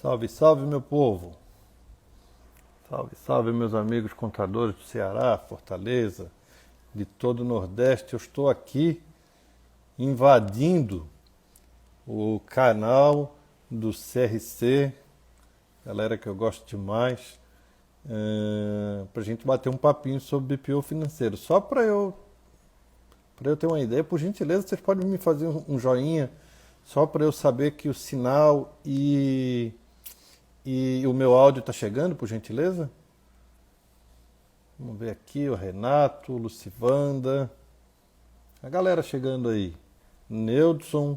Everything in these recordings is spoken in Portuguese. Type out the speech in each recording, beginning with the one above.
Salve, salve, meu povo! Salve, salve, meus amigos contadores do Ceará, Fortaleza, de todo o Nordeste. Eu estou aqui invadindo o canal do CRC, galera que eu gosto demais, para a gente bater um papinho sobre BPO financeiro. Só para eu ter uma ideia, por gentileza, vocês podem me fazer um joinha, só para eu saber que o sinal e o meu áudio está chegando, por gentileza? Vamos ver aqui, o Renato, o Lucivanda, a galera chegando aí. Neudson,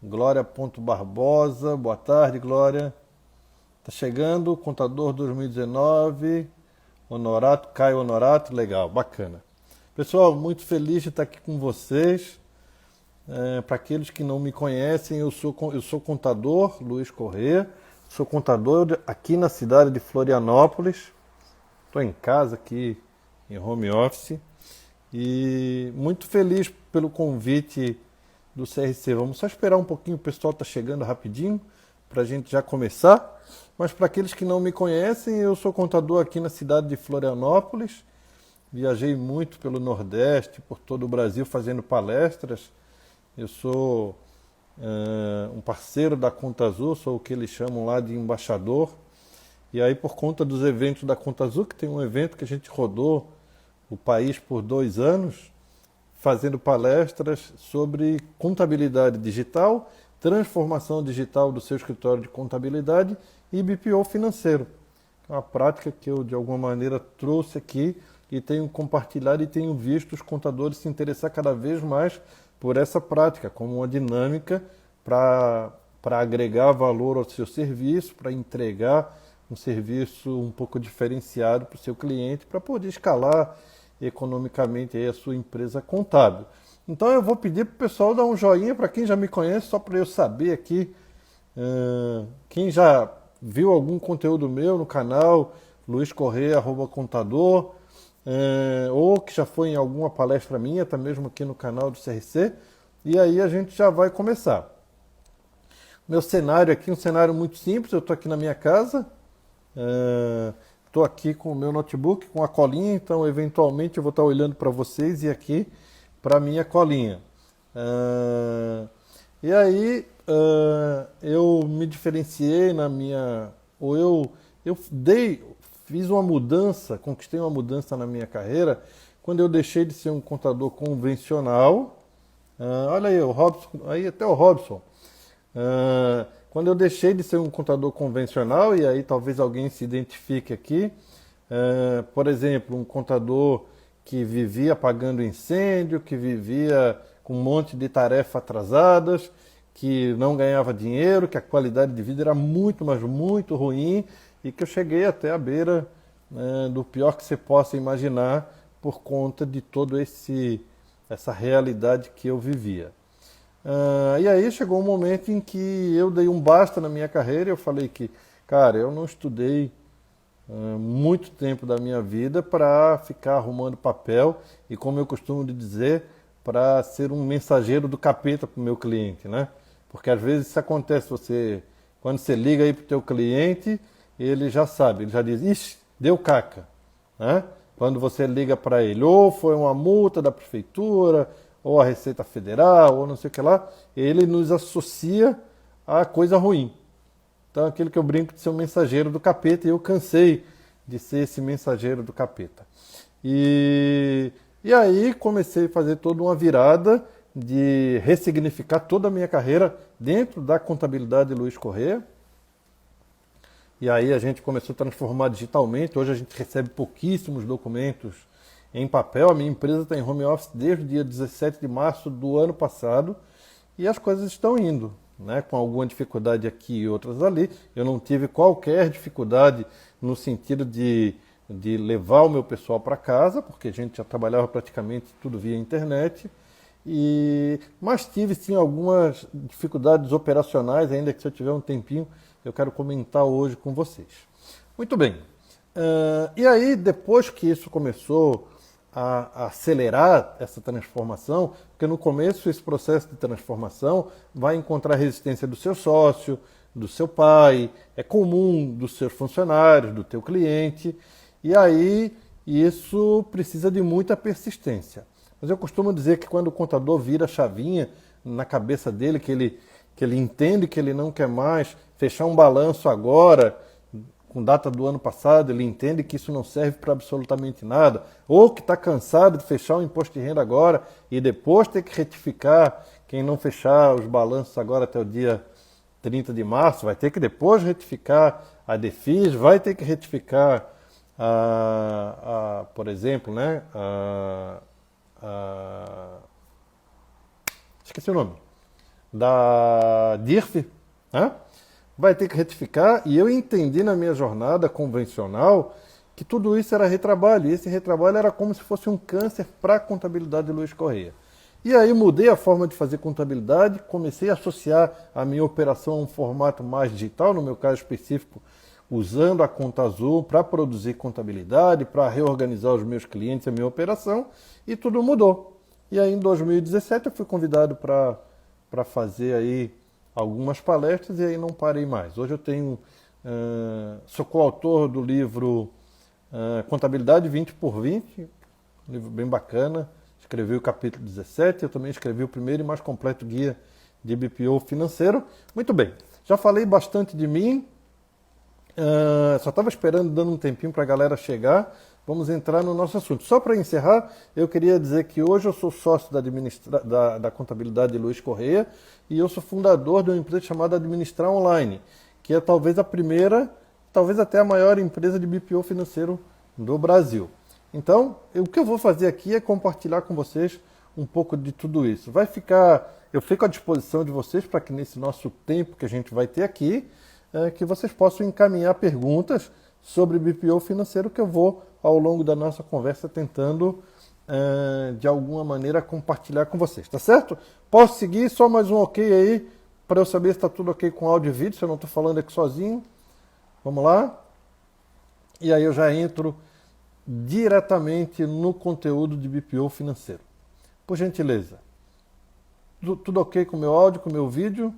Glória.Barbosa, boa tarde, Glória. Tá chegando, Contador 2019, Honorato, Caio Honorato, legal, bacana. Pessoal, muito feliz de estar aqui com vocês. Para aqueles que não me conhecem, eu sou contador, Luiz Corrêa, sou contador aqui na cidade de Florianópolis. Estou em casa aqui, em home office, e muito feliz pelo convite do CRC. Vamos só esperar um pouquinho, o pessoal está chegando rapidinho, para a gente já começar. Mas para aqueles que não me conhecem, eu sou contador aqui na cidade de Florianópolis. Viajei muito pelo Nordeste, por todo o Brasil, fazendo palestras. Eu sou um parceiro da Conta Azul, sou o que eles chamam lá de embaixador. E aí, por conta dos eventos da Conta Azul, que tem um evento que a gente rodou o país por 2 anos, fazendo palestras sobre contabilidade digital, transformação digital do seu escritório de contabilidade e BPO financeiro. É uma prática que eu, de alguma maneira, trouxe aqui e tenho compartilhado e tenho visto os contadores se interessar cada vez mais por essa prática, como uma dinâmica para agregar valor ao seu serviço, para entregar um serviço um pouco diferenciado para o seu cliente, para poder escalar economicamente aí a sua empresa contábil. Então eu vou pedir para o pessoal dar um joinha para quem já me conhece, só para eu saber aqui, quem já viu algum conteúdo meu no canal, Luiz Corrêa, @contador, ou que já foi em alguma palestra minha, até mesmo aqui no canal do CRC, e aí a gente já vai começar. Meu cenário aqui, um cenário muito simples, eu estou aqui na minha casa, estou aqui com o meu notebook, com a colinha, então eventualmente eu vou estar olhando para vocês e aqui para a minha colinha. E aí eu me diferenciei na minha... ou eu fiz uma mudança, conquistei uma mudança na minha carreira, quando eu deixei de ser um contador convencional. Olha aí, o Robson, aí até o Robson. Quando eu deixei de ser um contador convencional, e aí talvez alguém se identifique aqui, por exemplo, um contador que vivia apagando incêndio, que vivia com um monte de tarefas atrasadas, que não ganhava dinheiro, que a qualidade de vida era muito, mas muito ruim, e que eu cheguei até a beira do pior que você possa imaginar por conta de toda essa realidade que eu vivia. E aí chegou um momento em que eu dei um basta na minha carreira e eu falei que, cara, eu não estudei muito tempo da minha vida para ficar arrumando papel e, como eu costumo dizer, para ser um mensageiro do capeta para o meu cliente, né? Porque às vezes isso acontece, quando você liga aí para o teu cliente, ele já sabe, ele já diz, ixi, deu caca, né? Quando você liga para ele, ou foi uma multa da prefeitura, ou a Receita Federal, ou não sei o que lá, ele nos associa a coisa ruim. Então, aquele que eu brinco de ser um mensageiro do capeta, e eu cansei de ser esse mensageiro do capeta. E aí comecei a fazer toda uma virada de ressignificar toda a minha carreira dentro da contabilidade de Luiz Corrêa. E aí a gente começou a transformar digitalmente. Hoje a gente recebe pouquíssimos documentos em papel. A minha empresa está em home office desde o dia 17 de março do ano passado e as coisas estão indo, né? Com alguma dificuldade aqui e outras ali. Eu não tive qualquer dificuldade no sentido de levar o meu pessoal para casa, porque a gente já trabalhava praticamente tudo via internet. Mas tive sim algumas dificuldades operacionais, ainda que se eu tiver um tempinho eu quero comentar hoje com vocês. Muito bem. E aí, depois que isso começou a acelerar essa transformação, porque no começo esse processo de transformação vai encontrar resistência do seu sócio, do seu pai, é comum dos seus funcionários, do teu cliente, e aí isso precisa de muita persistência. Mas eu costumo dizer que quando o contador vira a chavinha na cabeça dele, que ele entende que ele não quer mais fechar um balanço agora, com data do ano passado, ele entende que isso não serve para absolutamente nada, ou que está cansado de fechar o imposto de renda agora e depois ter que retificar, quem não fechar os balanços agora até o dia 30 de março, vai ter que depois retificar a DEFIS, vai ter que retificar, por exemplo, né, esqueci o nome, da DIRF, né? Vai ter que retificar, e eu entendi na minha jornada convencional que tudo isso era retrabalho, e esse retrabalho era como se fosse um câncer para a contabilidade de Luiz Correia. E aí mudei a forma de fazer contabilidade, comecei a associar a minha operação a um formato mais digital, no meu caso específico, usando a Conta Azul para produzir contabilidade, para reorganizar os meus clientes e a minha operação, e tudo mudou. E aí em 2017 eu fui convidado para fazer aí algumas palestras e aí não parei mais. Hoje eu tenho, sou coautor do livro Contabilidade 20 por 20, um livro bem bacana. Escrevi o capítulo 17, eu também escrevi o primeiro e mais completo guia de BPO financeiro. Muito bem, já falei bastante de mim, só estava esperando, dando um tempinho para a galera chegar. Vamos entrar no nosso assunto. Só para encerrar, eu queria dizer que hoje eu sou sócio da contabilidade de Luiz Correia e eu sou fundador de uma empresa chamada Administrar Online, que é talvez a primeira, talvez até a maior empresa de BPO financeiro do Brasil. Então, o que eu vou fazer aqui é compartilhar com vocês um pouco de tudo isso. Eu fico à disposição de vocês para que nesse nosso tempo que a gente vai ter aqui, que vocês possam encaminhar perguntas sobre BPO financeiro que eu vou, ao longo da nossa conversa, tentando, de alguma maneira, compartilhar com vocês, tá certo? Posso seguir? Só mais um ok aí, para eu saber se está tudo ok com áudio e vídeo, se eu não estou falando aqui sozinho. Vamos lá? E aí eu já entro diretamente no conteúdo de BPO financeiro. Por gentileza. Tudo ok com o meu áudio, com o meu vídeo?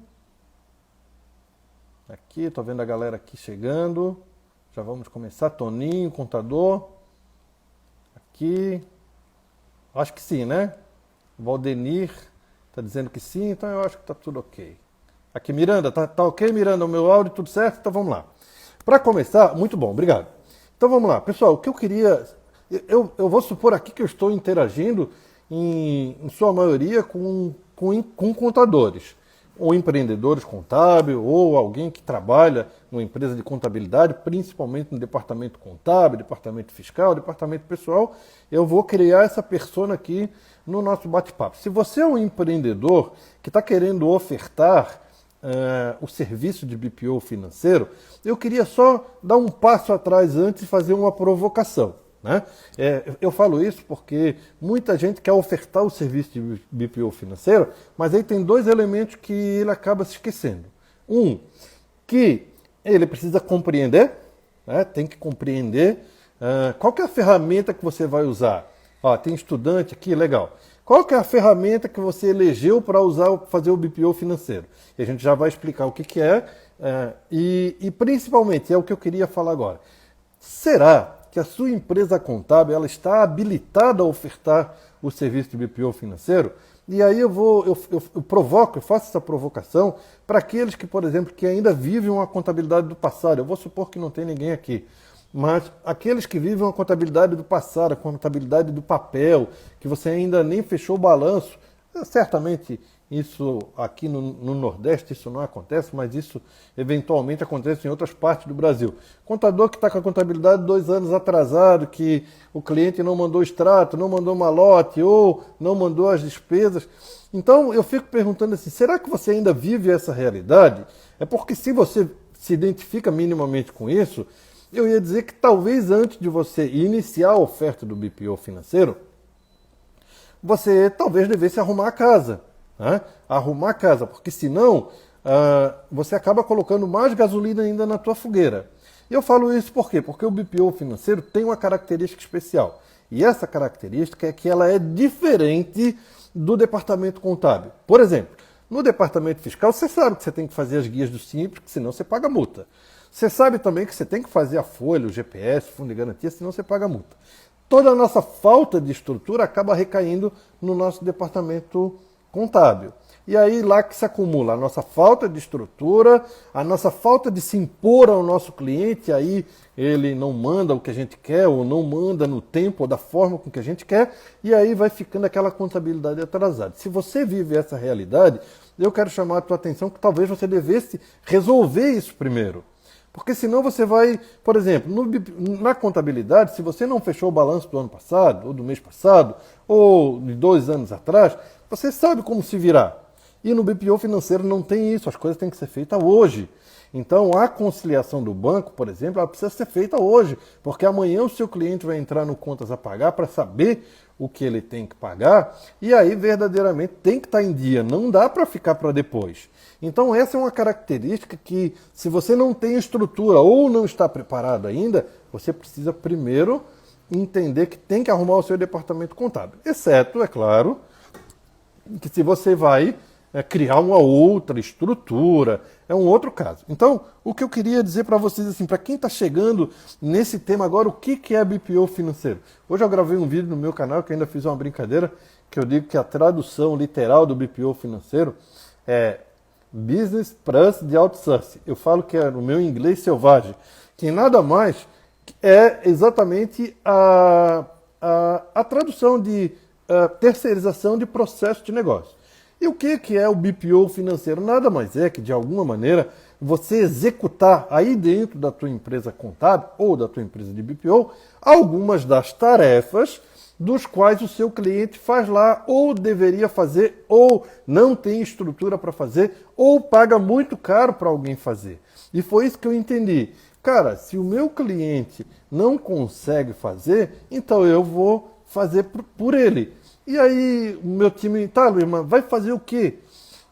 Aqui, estou vendo a galera aqui chegando. Já vamos começar. Toninho, contador. Aqui. Acho que sim, né? Valdenir está dizendo que sim, então eu acho que está tudo ok. Aqui, Miranda, tá ok, Miranda? O meu áudio, tudo certo? Então vamos lá. Para começar, muito bom, obrigado. Então vamos lá. Pessoal, o que eu queria... Eu vou supor aqui que eu estou interagindo, em sua maioria, com contadores, ou empreendedores contábeis, ou alguém que trabalha numa empresa de contabilidade, principalmente no departamento contábil, departamento fiscal, departamento pessoal. Eu vou criar essa persona aqui no nosso bate-papo. Se você é um empreendedor que está querendo ofertar o serviço de BPO financeiro, eu queria só dar um passo atrás antes e fazer uma provocação, né? Eu falo isso porque muita gente quer ofertar o serviço de BPO financeiro, mas aí tem dois elementos que ele acaba se esquecendo. Um, que ele precisa compreender, né? Tem que compreender qual que é a ferramenta que você vai usar. Ó, tem estudante aqui, legal. Qual que é a ferramenta que você elegeu para usar, fazer o BPO financeiro? E a gente já vai explicar o que é, e principalmente, é o que eu queria falar agora. Será que a sua empresa contábil ela está habilitada a ofertar o serviço de BPO financeiro? E aí eu faço essa provocação para aqueles que, por exemplo, que ainda vivem uma contabilidade do passado. Eu vou supor que não tem ninguém aqui. Mas aqueles que vivem uma contabilidade do passado, a contabilidade do papel, que você ainda nem fechou o balanço, certamente isso aqui no Nordeste isso não acontece, mas isso eventualmente acontece em outras partes do Brasil. Contador que está com a contabilidade 2 anos atrasado, que o cliente não mandou extrato, não mandou malote ou não mandou as despesas. Então eu fico perguntando assim, será que você ainda vive essa realidade? É porque se você se identifica minimamente com isso, eu ia dizer que talvez antes de você iniciar a oferta do BPO financeiro, você talvez devesse arrumar a casa. Né? Arrumar a casa, porque senão você acaba colocando mais gasolina ainda na tua fogueira. E eu falo isso por quê? Porque o BPO financeiro tem uma característica especial. E essa característica é que ela é diferente do departamento contábil. Por exemplo, No departamento fiscal, você sabe que você tem que fazer as guias do Simples, porque senão você paga multa. Você sabe também que você tem que fazer a folha, o GPS, o fundo de garantia, senão você paga multa. Toda a nossa falta de estrutura acaba recaindo no nosso departamento contábil. E aí lá que se acumula a nossa falta de estrutura, a nossa falta de se impor ao nosso cliente, aí ele não manda o que a gente quer, ou não manda no tempo ou da forma com que a gente quer, e aí vai ficando aquela contabilidade atrasada. Se você vive essa realidade, eu quero chamar a tua atenção que talvez você devesse resolver isso primeiro. Porque senão você vai, por exemplo, na contabilidade, se você não fechou o balanço do ano passado, ou do mês passado, ou de 2 anos atrás, você sabe como se virar. E no BPO financeiro não tem isso, as coisas têm que ser feitas hoje. Então a conciliação do banco, por exemplo, ela precisa ser feita hoje, porque amanhã o seu cliente vai entrar no contas a pagar para saber o que ele tem que pagar, e aí verdadeiramente tem que estar em dia, não dá para ficar para depois. Então essa é uma característica que, se você não tem estrutura ou não está preparado ainda, você precisa primeiro entender que tem que arrumar o seu departamento contábil. Exceto, é claro, que se você vai criar uma outra estrutura, é um outro caso. Então, o que eu queria dizer para vocês, assim, para quem está chegando nesse tema agora, o que é BPO financeiro? Hoje eu gravei um vídeo no meu canal que eu ainda fiz uma brincadeira, que eu digo que a tradução literal do BPO financeiro é Business Plus de Outsourcing. Eu falo que é no meu inglês selvagem, que nada mais é exatamente a tradução de terceirização de processo de negócio. E o que é o BPO financeiro? Nada mais é que, de alguma maneira, você executar aí dentro da tua empresa contábil ou da tua empresa de BPO algumas das tarefas dos quais o seu cliente faz lá, ou deveria fazer, ou não tem estrutura para fazer, ou paga muito caro para alguém fazer. E foi isso que eu entendi. Cara, se o meu cliente não consegue fazer, então eu vou fazer por ele. E aí o meu time, tá, Luiz, vai fazer o quê?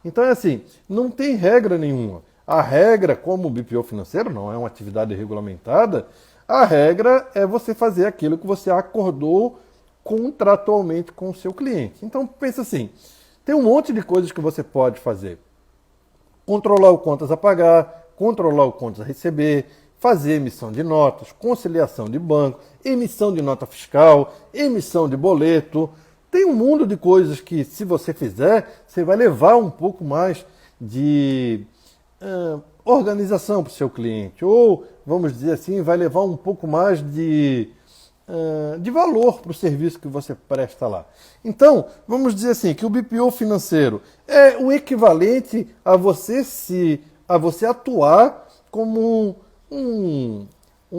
Então é assim, não tem regra nenhuma. A regra, como o BPO financeiro não é uma atividade regulamentada, a regra é você fazer aquilo que você acordou contratualmente com o seu cliente. Então pensa assim, tem um monte de coisas que você pode fazer. Controlar o contas a pagar, controlar o contas a receber, fazer emissão de notas, conciliação de banco, emissão de nota fiscal, emissão de boleto. Tem um mundo de coisas que, se você fizer, você vai levar um pouco mais de organização para o seu cliente. Ou, vamos dizer assim, vai levar um pouco mais de valor para o serviço que você presta lá. Então, vamos dizer assim, que o BPO financeiro é o equivalente a você atuar como um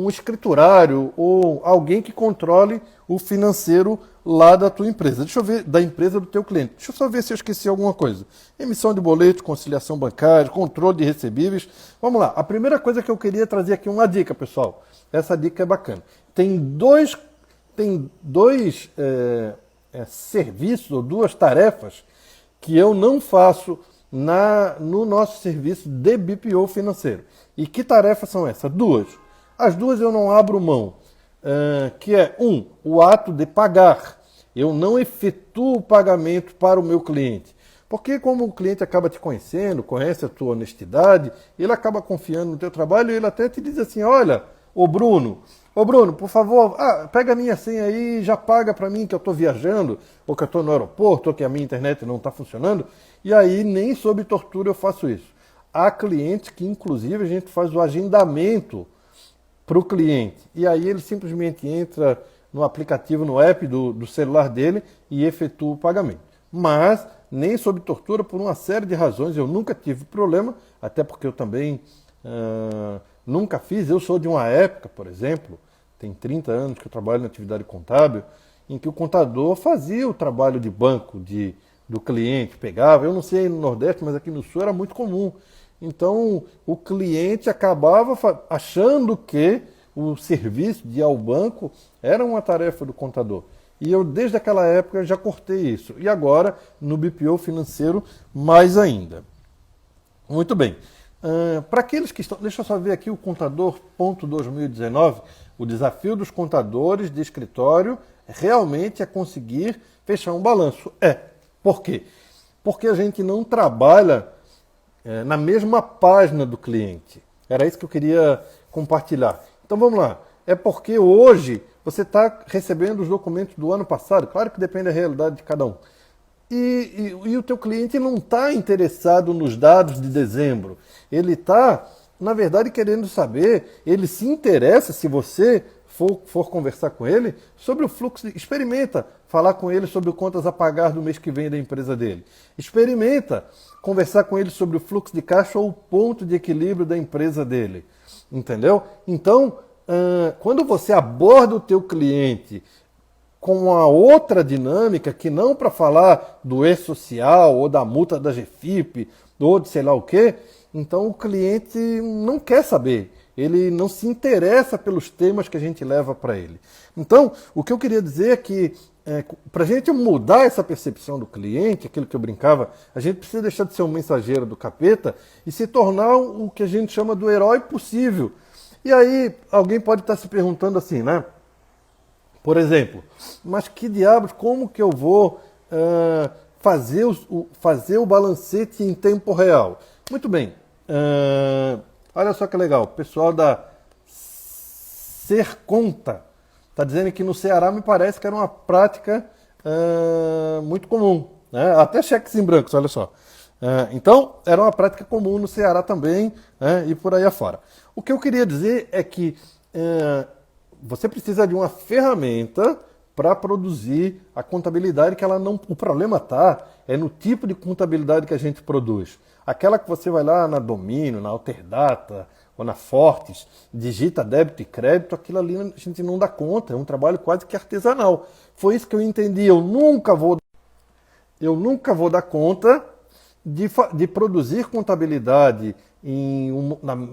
escriturário ou alguém que controle o financeiro lá da tua empresa. Deixa eu ver, da empresa do teu cliente. Deixa eu só ver se eu esqueci alguma coisa. Emissão de boleto, conciliação bancária, controle de recebíveis. Vamos lá. A primeira coisa que eu queria trazer aqui, uma dica, pessoal. Essa dica é bacana. Tem dois serviços ou 2 tarefas que eu não faço no nosso serviço de BPO financeiro. E que tarefas são essas? 2. As 2 eu não abro mão. Que é, o ato de pagar. Eu não efetuo o pagamento para o meu cliente. Porque como o cliente acaba te conhecendo, conhece a tua honestidade, ele acaba confiando no teu trabalho e ele até te diz assim, olha, ô Bruno, por favor, pega a minha senha aí e já paga para mim que eu estou viajando, ou que eu estou no aeroporto, ou que a minha internet não está funcionando. E aí nem sob tortura eu faço isso. Há clientes que inclusive a gente faz o agendamento para o cliente. E aí ele simplesmente entra no aplicativo, no app do celular dele e efetua o pagamento. Mas, nem sob tortura, por uma série de razões, eu nunca tive problema, até porque eu também nunca fiz. Eu sou de uma época, por exemplo, tem 30 anos que eu trabalho na atividade contábil, em que o contador fazia o trabalho de banco do cliente, pegava, eu não sei aí no Nordeste, mas aqui no Sul era muito comum. Então, o cliente acabava achando que o serviço de ir ao banco era uma tarefa do contador. E eu, desde aquela época, já cortei isso. E agora, no BPO financeiro, mais ainda. Muito bem. Para aqueles que estão... Deixa eu só ver aqui o contador.2019. O desafio dos contadores de escritório realmente é conseguir fechar um balanço. Por quê? porque a gente não trabalha na mesma página do cliente. Era isso que eu queria compartilhar. Então vamos lá. É porque hoje você está recebendo os documentos do ano passado, claro que depende da realidade de cada um. E o teu cliente não está interessado nos dados de dezembro. Ele está, na verdade, querendo saber, ele se interessa, se você for conversar com ele, sobre o fluxo. Experimenta falar com ele sobre o contas a pagar do mês que vem da empresa dele. Experimenta conversar com ele sobre o fluxo de caixa ou o ponto de equilíbrio da empresa dele. Entendeu? Então, quando você aborda o teu cliente com uma outra dinâmica, que não para falar do e-social, ou da multa da GFIP, ou de sei lá o quê, então o cliente não quer saber. Ele não se interessa pelos temas que a gente leva para ele. Então, o que eu queria dizer é que, para a gente mudar essa percepção do cliente, aquilo que eu brincava, a gente precisa deixar de ser um mensageiro do capeta e se tornar o que a gente chama do herói possível. E aí, alguém pode estar se perguntando assim, né? Por exemplo, mas que diabos, como que eu vou fazer o balancete em tempo real? Muito bem. Olha só que legal. O pessoal da Serconta está dizendo que no Ceará me parece que era uma prática muito comum. Né? Até cheques em brancos, olha só. Então, era uma prática comum no Ceará também, e por aí afora. O que eu queria dizer é que você precisa de uma ferramenta para produzir a contabilidade que ela não... O problema é no tipo de contabilidade que a gente produz. Aquela que você vai lá na Domínio, na Alterdata ou na Fortes, digita débito e crédito, aquilo ali a gente não dá conta, é um trabalho quase que artesanal. Foi isso que eu entendi. Eu nunca vou dar conta de produzir contabilidade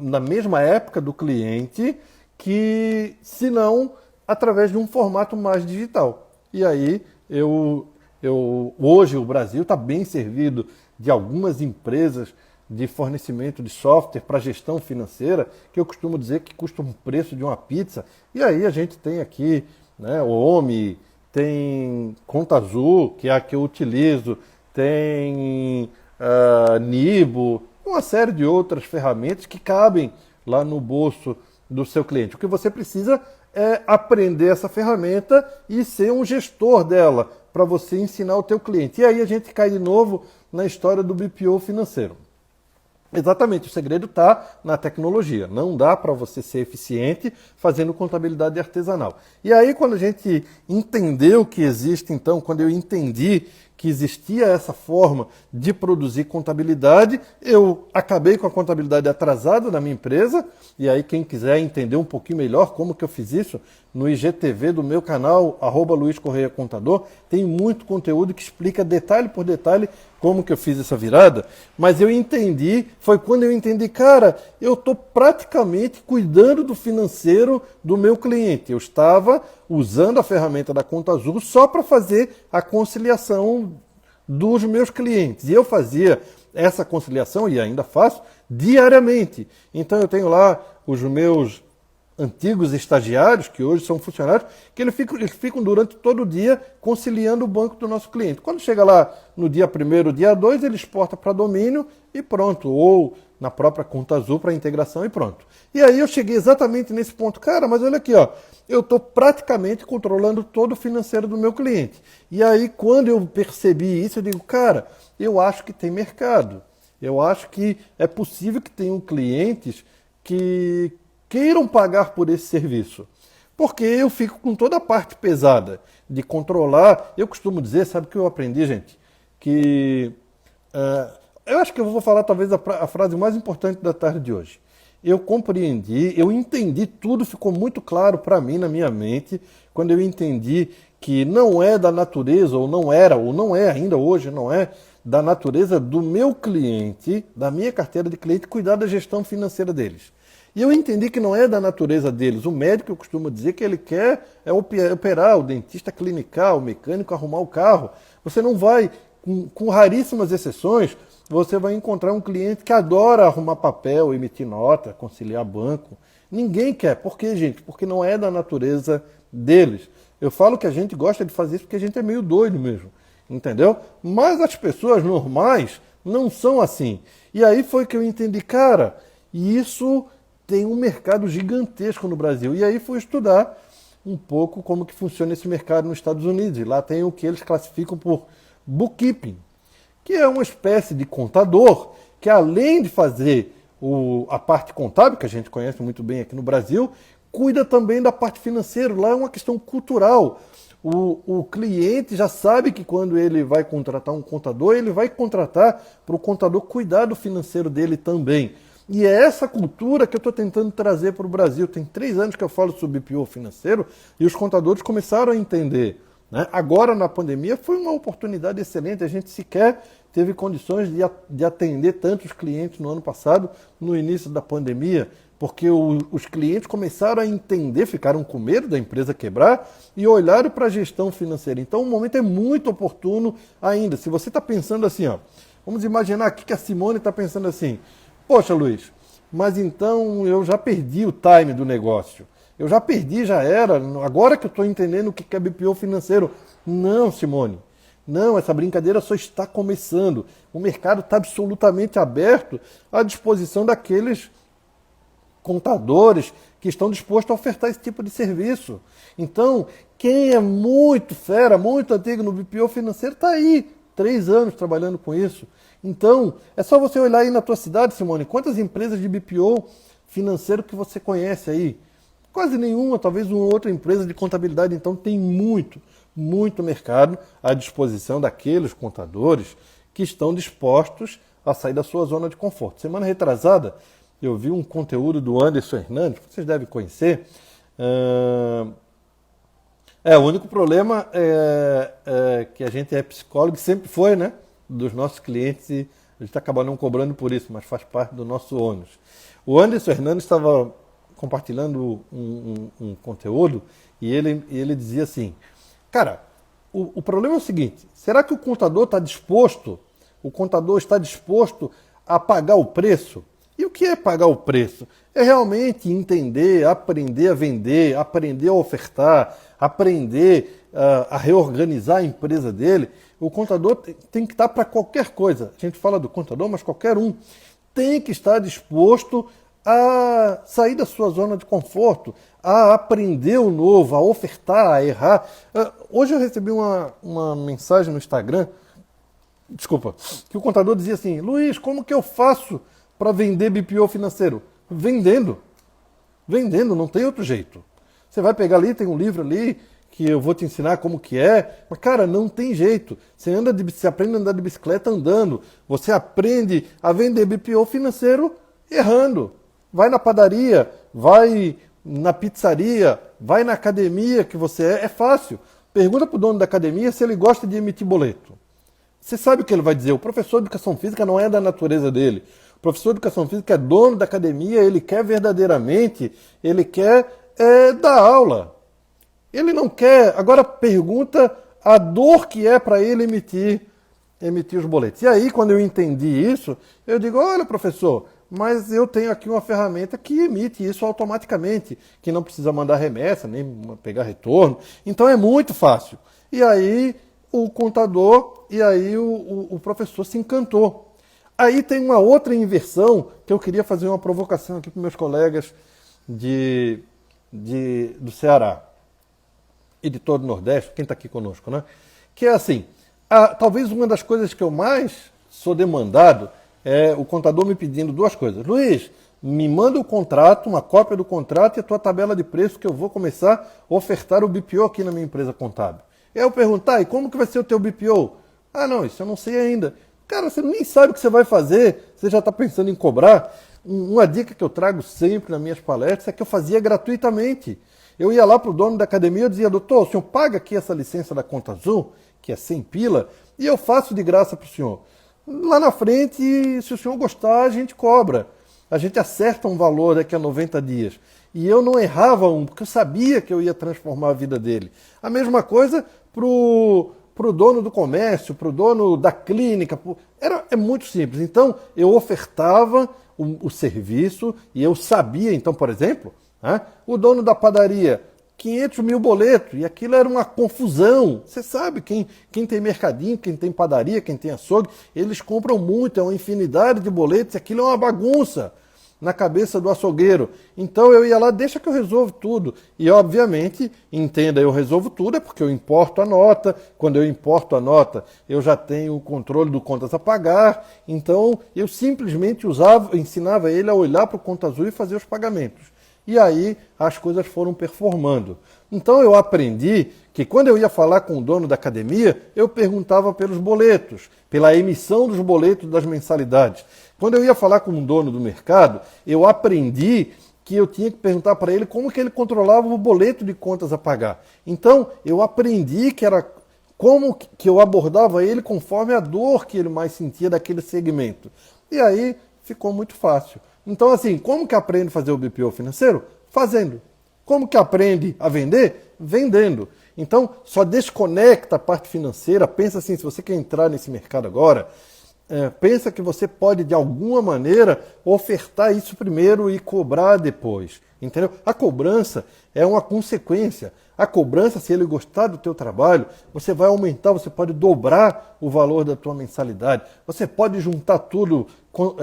na mesma época do cliente, que se não através de um formato mais digital. E aí hoje o Brasil está bem servido de algumas empresas de fornecimento de software para gestão financeira, que eu costumo dizer que custa um preço de uma pizza. E aí a gente tem aqui, né, o OMI, tem Conta Azul, que é a que eu utilizo, tem Nibo, uma série de outras ferramentas que cabem lá no bolso do seu cliente. O que você precisa é aprender essa ferramenta e ser um gestor dela para você ensinar o teu cliente. E aí a gente cai de novo na história do BPO financeiro. Exatamente, o segredo está na tecnologia. Não dá para você ser eficiente fazendo contabilidade artesanal. E aí, quando a gente entendeu que existe, então, quando eu entendi que existia essa forma de produzir contabilidade, eu acabei com a contabilidade atrasada da minha empresa. E aí, quem quiser entender um pouquinho melhor como que eu fiz isso, no IGTV do meu canal, @Luiz Correia Contador, tem muito conteúdo que explica detalhe por detalhe como que eu fiz essa virada. Mas eu entendi, foi quando eu entendi, cara, eu estou praticamente cuidando do financeiro do meu cliente. Eu estava usando a ferramenta da Conta Azul só para fazer a conciliação dos meus clientes. E eu fazia essa conciliação, e ainda faço, diariamente. Então eu tenho lá os meus antigos estagiários, que hoje são funcionários, que eles ficam durante todo o dia conciliando o banco do nosso cliente. Quando chega lá no dia 1º, dia 2, ele exporta para domínio e pronto, ou na própria Conta Azul para integração e pronto. E aí eu cheguei exatamente nesse ponto. Cara, mas olha aqui, ó, eu estou praticamente controlando todo o financeiro do meu cliente. E aí quando eu percebi isso, eu digo, cara, eu acho que tem mercado. Eu acho que é possível que tenham clientes que queiram pagar por esse serviço. Porque eu fico com toda a parte pesada de controlar. Eu costumo dizer, sabe o que eu aprendi, gente? Que eu acho que eu vou falar talvez a frase mais importante da tarde de hoje. Eu compreendi, eu entendi tudo, ficou muito claro para mim na minha mente, quando eu entendi que não é da natureza, ou não era, ou não é ainda hoje, não é da natureza do meu cliente, da minha carteira de cliente, cuidar da gestão financeira deles. E eu entendi que não é da natureza deles. O médico, eu costumo dizer que ele quer operar, o dentista clinicar, o mecânico arrumar o carro. Você não vai, com raríssimas exceções, você vai encontrar um cliente que adora arrumar papel, emitir nota, conciliar banco. Ninguém quer. Por quê, gente? Porque não é da natureza deles. Eu falo que a gente gosta de fazer isso porque a gente é meio doido mesmo. entendeu? Mas as pessoas normais não são assim. E aí foi que eu entendi, cara, isso tem um mercado gigantesco no Brasil. E aí fui estudar um pouco como que funciona esse mercado nos Estados Unidos. E lá tem o que eles classificam por bookkeeping, que é uma espécie de contador que, além de fazer a parte contábil, que a gente conhece muito bem aqui no Brasil, cuida também da parte financeira. Lá é uma questão cultural. O cliente já sabe que quando ele vai contratar um contador, ele vai contratar para o contador cuidar do financeiro dele também. E é essa cultura que eu estou tentando trazer para o Brasil. Tem 3 anos que eu falo sobre BPO financeiro e os contadores começaram a entender, né? Agora, na pandemia, foi uma oportunidade excelente. A gente sequer teve condições de atender tantos clientes no ano passado, no início da pandemia, porque os clientes começaram a entender, ficaram com medo da empresa quebrar e olharam para a gestão financeira. Então, o momento é muito oportuno ainda. Se você está pensando assim, ó, vamos imaginar aqui que a Simone está pensando assim, poxa, Luiz, mas então eu já perdi o time do negócio. Eu já perdi, já era. Agora que eu estou entendendo o que é BPO financeiro. Não, Simone. Não, essa brincadeira só está começando. O mercado está absolutamente aberto à disposição daqueles contadores que estão dispostos a ofertar esse tipo de serviço. Então, quem é muito fera, muito antigo no BPO financeiro, está aí, 3 anos trabalhando com isso. Então, é só você olhar aí na tua cidade, Simone, quantas empresas de BPO financeiro que você conhece aí? Quase nenhuma, talvez uma outra empresa de contabilidade. Então, tem muito mercado à disposição daqueles contadores que estão dispostos a sair da sua zona de conforto. Semana retrasada, eu vi um conteúdo do Anderson Hernandes, vocês devem conhecer. O único problema é que a gente é psicólogo, sempre foi, né? Dos nossos clientes, e a gente acaba não cobrando por isso, mas faz parte do nosso ônus. O Anderson Hernandes estava compartilhando um conteúdo e ele dizia assim, cara, o problema é o seguinte, será que o contador está disposto a pagar o preço? E o que é pagar o preço? É realmente entender, aprender a vender, aprender a ofertar, aprender a reorganizar a empresa dele. O contador tem que estar para qualquer coisa. A gente fala do contador, mas qualquer um tem que estar disposto a sair da sua zona de conforto, a aprender o novo, a ofertar, a errar. Hoje eu recebi uma mensagem no Instagram, que o contador dizia assim, Luiz, como que eu faço para vender BPO financeiro? Vendendo, não tem outro jeito. Você vai pegar ali, tem um livro ali, que eu vou te ensinar como que é, mas cara, não tem jeito. Você aprende a andar de bicicleta andando, você aprende a vender BPO financeiro errando. Vai na padaria, vai na pizzaria, vai na academia que você é fácil. Pergunta para o dono da academia se ele gosta de emitir boleto. Você sabe o que ele vai dizer, o professor de educação física não é da natureza dele. O professor de educação física é dono da academia, ele quer verdadeiramente, ele quer dar aula. Ele não quer, agora pergunta a dor que é para ele emitir os boletos. E aí, quando eu entendi isso, eu digo, olha professor, mas eu tenho aqui uma ferramenta que emite isso automaticamente, que não precisa mandar remessa, nem pegar retorno. Então é muito fácil. E aí o contador, e aí o professor se encantou. Aí tem uma outra inversão, que eu queria fazer uma provocação aqui para meus colegas do Ceará e de todo o Nordeste, quem está aqui conosco, né? Que é assim, talvez uma das coisas que eu mais sou demandado é o contador me pedindo 2 coisas. Luiz, me manda o contrato, uma cópia do contrato e a tua tabela de preço que eu vou começar a ofertar o BPO aqui na minha empresa contábil. E aí eu perguntar, e como que vai ser o teu BPO? Ah, não, isso eu não sei ainda. Cara, você nem sabe o que você vai fazer, você já está pensando em cobrar. Uma dica que eu trago sempre nas minhas palestras é que eu fazia gratuitamente. Eu ia lá para o dono da academia e dizia, doutor, o senhor paga aqui essa licença da Conta Azul, que é 100 pila, e eu faço de graça para o senhor. Lá na frente, se o senhor gostar, a gente cobra. A gente acerta um valor daqui a 90 dias. E eu não errava porque eu sabia que eu ia transformar a vida dele. A mesma coisa para o dono do comércio, para o dono da clínica. É muito simples. Então, eu ofertava o serviço e eu sabia, então, por exemplo, o dono da padaria 500 mil boletos, e aquilo era uma confusão. Você sabe, quem tem mercadinho, quem tem padaria, quem tem açougue, eles compram muito, é uma infinidade de boletos, e aquilo é uma bagunça na cabeça do açougueiro. Então eu ia lá, deixa que eu resolvo tudo. E obviamente, entenda, eu resolvo tudo, é porque eu importo a nota. Quando eu importo a nota, eu já tenho o controle do contas a pagar. Então eu simplesmente ensinava ele a olhar para o Conta Azul e fazer os pagamentos. E aí as coisas foram performando. Então eu aprendi que quando eu ia falar com o dono da academia, eu perguntava pelos boletos, pela emissão dos boletos das mensalidades. Quando eu ia falar com um dono do mercado, eu aprendi que eu tinha que perguntar para ele como que ele controlava o boleto de contas a pagar. Então eu aprendi que era como que eu abordava ele conforme a dor que ele mais sentia daquele segmento. E aí ficou muito fácil. Então, assim, como que aprende a fazer o BPO financeiro? Fazendo. Como que aprende a vender? Vendendo. Então, só desconecta a parte financeira. Pensa assim, se você quer entrar nesse mercado agora, pensa que você pode, de alguma maneira, ofertar isso primeiro e cobrar depois. Entendeu? A cobrança é uma consequência. A cobrança, se ele gostar do teu trabalho, você vai aumentar, você pode dobrar o valor da tua mensalidade. Você pode juntar tudo,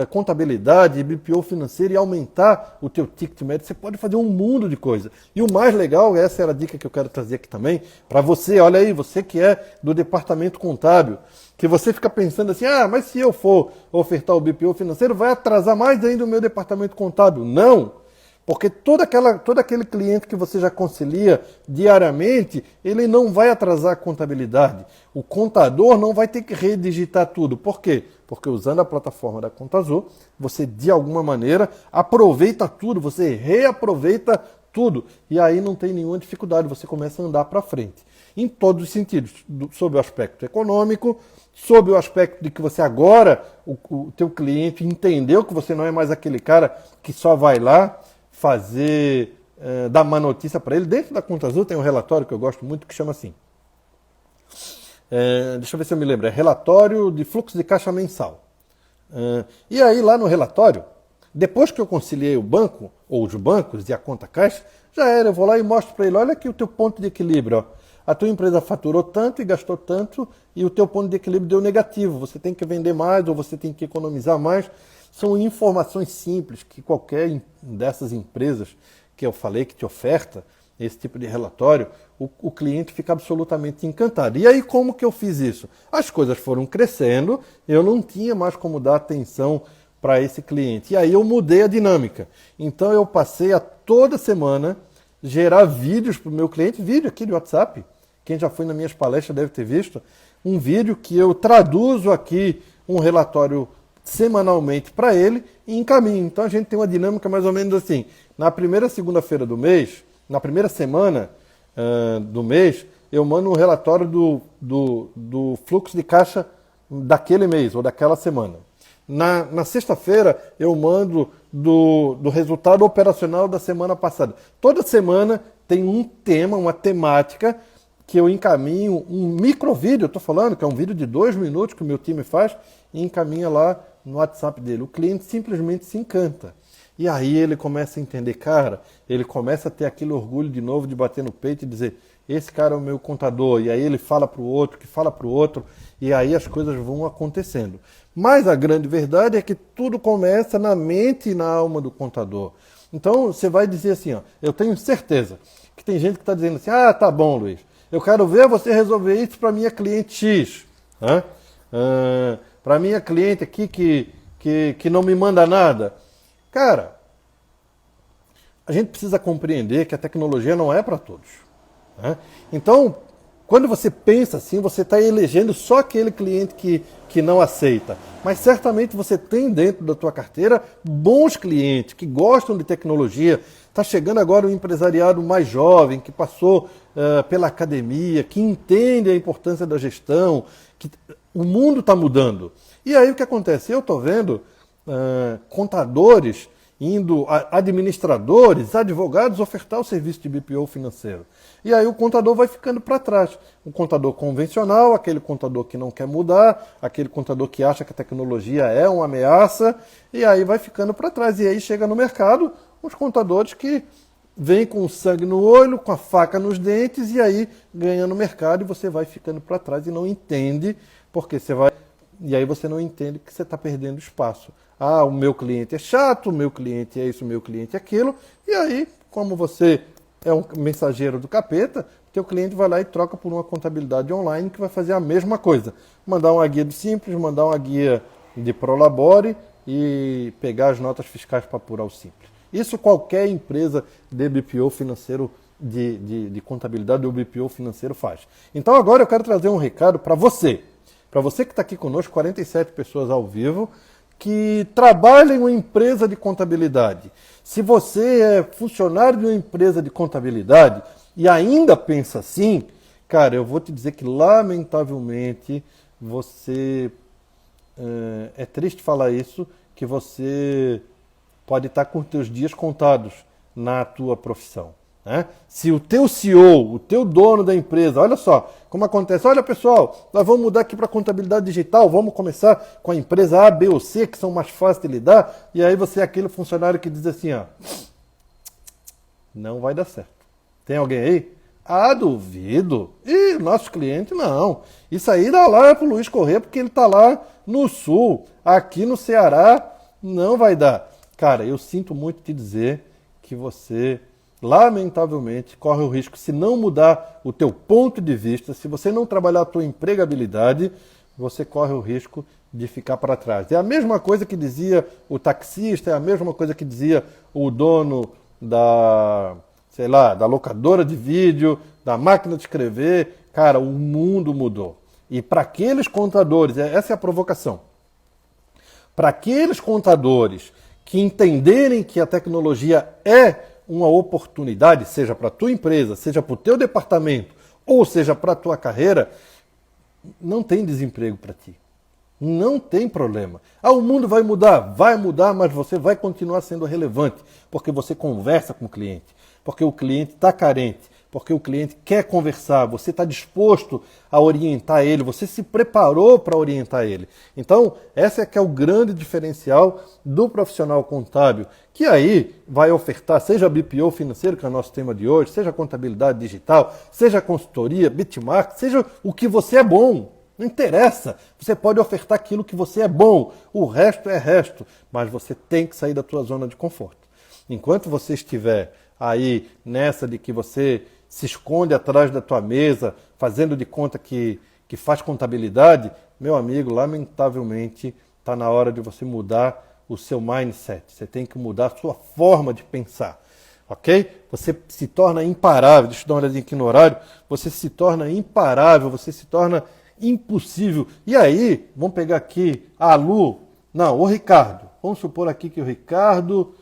contabilidade, BPO financeiro, e aumentar o teu ticket médio. Você pode fazer um mundo de coisas. E o mais legal, essa era a dica que eu quero trazer aqui também, para você, olha aí, você que é do departamento contábil, que você fica pensando assim, mas se eu for ofertar o BPO financeiro, vai atrasar mais ainda o meu departamento contábil. Não! Porque todo aquele cliente que você já concilia diariamente, ele não vai atrasar a contabilidade. O contador não vai ter que redigitar tudo. Por quê? Porque usando a plataforma da Conta Azul, você de alguma maneira aproveita tudo, você reaproveita tudo. E aí não tem nenhuma dificuldade, você começa a andar para frente. Em todos os sentidos, sob o aspecto econômico, sob o aspecto de que você agora, o teu cliente entendeu que você não é mais aquele cara que só vai lá dar má notícia para ele. Dentro da Conta Azul tem um relatório que eu gosto muito que chama assim, deixa eu ver se eu me lembro, é relatório de fluxo de caixa mensal. E aí lá no relatório, depois que eu conciliei o banco, ou os bancos e a conta caixa, já era, eu vou lá e mostro para ele, olha aqui o teu ponto de equilíbrio, ó. A tua empresa faturou tanto e gastou tanto e o teu ponto de equilíbrio deu negativo, você tem que vender mais ou você tem que economizar mais. São informações simples que qualquer dessas empresas que eu falei que te oferta esse tipo de relatório, o cliente fica absolutamente encantado. E aí como que eu fiz isso? As coisas foram crescendo, eu não tinha mais como dar atenção para esse cliente. E aí eu mudei a dinâmica. Então eu passei a toda semana gerar vídeos para o meu cliente, vídeo aqui de WhatsApp. Quem já foi nas minhas palestras deve ter visto. Um vídeo que eu traduzo aqui um relatório semanalmente para ele e encaminho. Então a gente tem uma dinâmica mais ou menos assim. Na primeira segunda-feira do mês, na primeira semana do mês, eu mando um relatório do fluxo de caixa daquele mês ou daquela semana. Na sexta-feira eu mando do resultado operacional da semana passada. Toda semana tem um tema, uma temática que eu encaminho, um microvídeo, eu estou falando que é um vídeo de 2 minutos que o meu time faz e encaminha lá no WhatsApp dele. O cliente simplesmente se encanta. E aí ele começa a entender, cara, ele começa a ter aquele orgulho de novo de bater no peito e dizer, esse cara é o meu contador. E aí ele fala para o outro, que fala para o outro, e aí as coisas vão acontecendo. Mas a grande verdade é que tudo começa na mente e na alma do contador. Então você vai dizer assim, ó, eu tenho certeza que tem gente que está dizendo assim, tá bom, Luiz, eu quero ver você resolver isso para minha cliente X. Para minha cliente aqui que não me manda nada. Cara, a gente precisa compreender que a tecnologia não é para todos. Então, quando você pensa assim, você está elegendo só aquele cliente que não aceita. Mas certamente você tem dentro da tua carteira bons clientes que gostam de tecnologia. Está chegando agora um empresariado mais jovem, que passou pela academia, que entende a importância da gestão, que o mundo está mudando. E aí o que acontece? Eu estou vendo contadores administradores, advogados ofertar o serviço de BPO financeiro. E aí o contador vai ficando para trás. O contador convencional, aquele contador que não quer mudar, aquele contador que acha que a tecnologia é uma ameaça, e aí vai ficando para trás. E aí chega no mercado os contadores que vem com o sangue no olho, com a faca nos dentes, e aí ganha no mercado e você vai ficando para trás e não entende, porque você vai. E aí você não entende que você está perdendo espaço. Ah, o meu cliente é chato, o meu cliente é isso, o meu cliente é aquilo, e aí, como você é um mensageiro do capeta, teu cliente vai lá e troca por uma contabilidade online que vai fazer a mesma coisa. Mandar uma guia de Simples, mandar uma guia de Prolabore e pegar as notas fiscais para apurar o Simples. Isso qualquer empresa de BPO financeiro, de contabilidade ou BPO financeiro faz. Então agora eu quero trazer um recado para você. Para você que está aqui conosco, 47 pessoas ao vivo, que trabalha em uma empresa de contabilidade. Se você é funcionário de uma empresa de contabilidade e ainda pensa assim, cara, eu vou te dizer que lamentavelmente você, é triste falar isso, que você pode estar com os teus dias contados na tua profissão. Né? Se o teu CEO, o teu dono da empresa, olha só como acontece, olha pessoal, nós vamos mudar aqui para contabilidade digital, vamos começar com a empresa A, B ou C, que são mais fáceis de lidar, e aí você é aquele funcionário que diz assim, ó, não vai dar certo. Tem alguém aí? Ah, duvido. E nosso cliente não. Isso aí dá lá para o Luiz correr, porque ele está lá no sul, aqui no Ceará, não vai dar. Cara, eu sinto muito te dizer que você, lamentavelmente, corre o risco, se não mudar o teu ponto de vista, se você não trabalhar a tua empregabilidade, você corre o risco de ficar para trás. É a mesma coisa que dizia o taxista, é a mesma coisa que dizia o dono da, sei lá, da locadora de vídeo, da máquina de escrever. Cara, o mundo mudou. E para aqueles contadores, essa é a provocação. Para aqueles contadores que entenderem que a tecnologia é uma oportunidade, seja para a tua empresa, seja para o teu departamento, ou seja para a tua carreira, não tem desemprego para ti. Não tem problema. Ah, o mundo vai mudar, mas você vai continuar sendo relevante, porque você conversa com o cliente, porque o cliente está carente, porque o cliente quer conversar, você está disposto a orientar ele, você se preparou para orientar ele. Então, essa é que é o grande diferencial do profissional contábil, que aí vai ofertar, seja BPO financeiro, que é o nosso tema de hoje, seja contabilidade digital, seja consultoria, benchmark, seja o que você é bom. Não interessa, você pode ofertar aquilo que você é bom, o resto é resto, mas você tem que sair da tua zona de conforto. Enquanto você estiver aí nessa de que você se esconde atrás da tua mesa, fazendo de conta que faz contabilidade, meu amigo, lamentavelmente está na hora de você mudar o seu mindset. Você tem que mudar a sua forma de pensar, ok? Você se torna imparável, deixa eu dar uma olhadinha aqui no horário, você se torna imparável, você se torna impossível. E aí, vamos pegar aqui a Lu, não, o Ricardo. Vamos supor aqui que o Ricardo,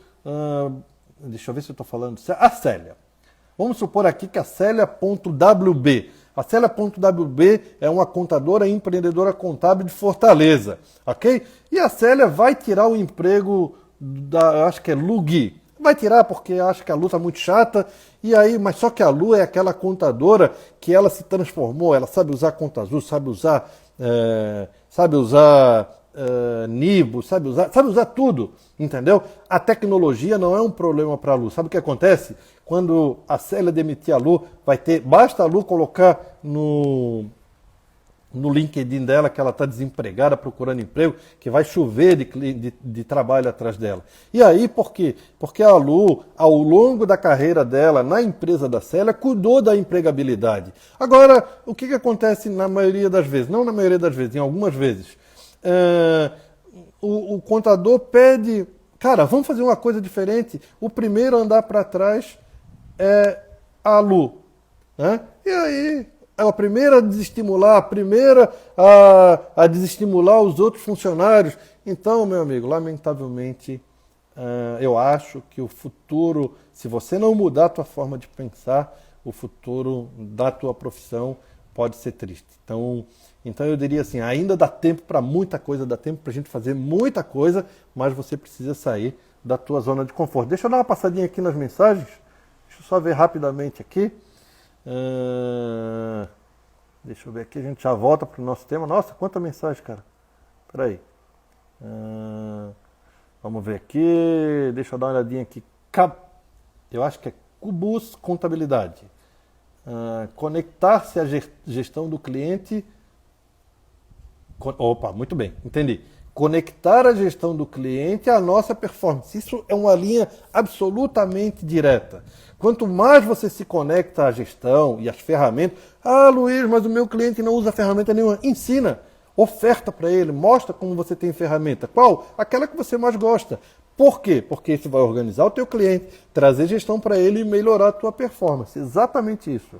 deixa eu ver se eu estou falando, a Célia. Vamos supor aqui que a Célia.wb. A Célia.wb é uma contadora e empreendedora contábil de Fortaleza, ok? E a Célia vai tirar o emprego da, acho que é Lu Gui. Vai tirar porque acha que a Lu está muito chata, e aí, mas só que a Lu é aquela contadora que ela se transformou, ela sabe usar conta azul, sabe usar Nibo, sabe usar tudo, entendeu? A tecnologia não é um problema para a Lu. Sabe o que acontece? Quando a Célia demitir a Lu, basta a Lu colocar no LinkedIn dela que ela está desempregada, procurando emprego, que vai chover de trabalho atrás dela. E aí, por quê? Porque a Lu, ao longo da carreira dela na empresa da Célia, cuidou da empregabilidade. Agora, o que acontece na maioria das vezes? Não na maioria das vezes, em algumas vezes. O contador pede, cara, vamos fazer uma coisa diferente. O primeiro a andar para trás é a Lu. Né? E aí, é a primeira a desestimular, a primeira a desestimular os outros funcionários. Então, meu amigo, lamentavelmente, eu acho que o futuro, se você não mudar a tua forma de pensar, o futuro da tua profissão pode ser triste. Então eu diria assim, ainda dá tempo para muita coisa, dá tempo para a gente fazer muita coisa, mas você precisa sair da tua zona de conforto. Deixa eu dar uma passadinha aqui nas mensagens, deixa eu só ver rapidamente aqui. Deixa eu ver aqui, a gente já volta para o nosso tema. Nossa, quanta mensagem, cara. Espera aí. Vamos ver aqui, deixa eu dar uma olhadinha aqui. Eu acho que é Cubus Contabilidade. Conectar-se à gestão do cliente. Opa, muito bem, entendi. Conectar a gestão do cliente à nossa performance. Isso é uma linha absolutamente direta. Quanto mais você se conecta à gestão e às ferramentas, Luiz, mas o meu cliente não usa ferramenta nenhuma. Ensina, oferta para ele, mostra como você tem ferramenta. Qual? Aquela que você mais gosta. Por quê? Porque isso vai organizar o teu cliente, trazer gestão para ele e melhorar a tua performance. Exatamente isso.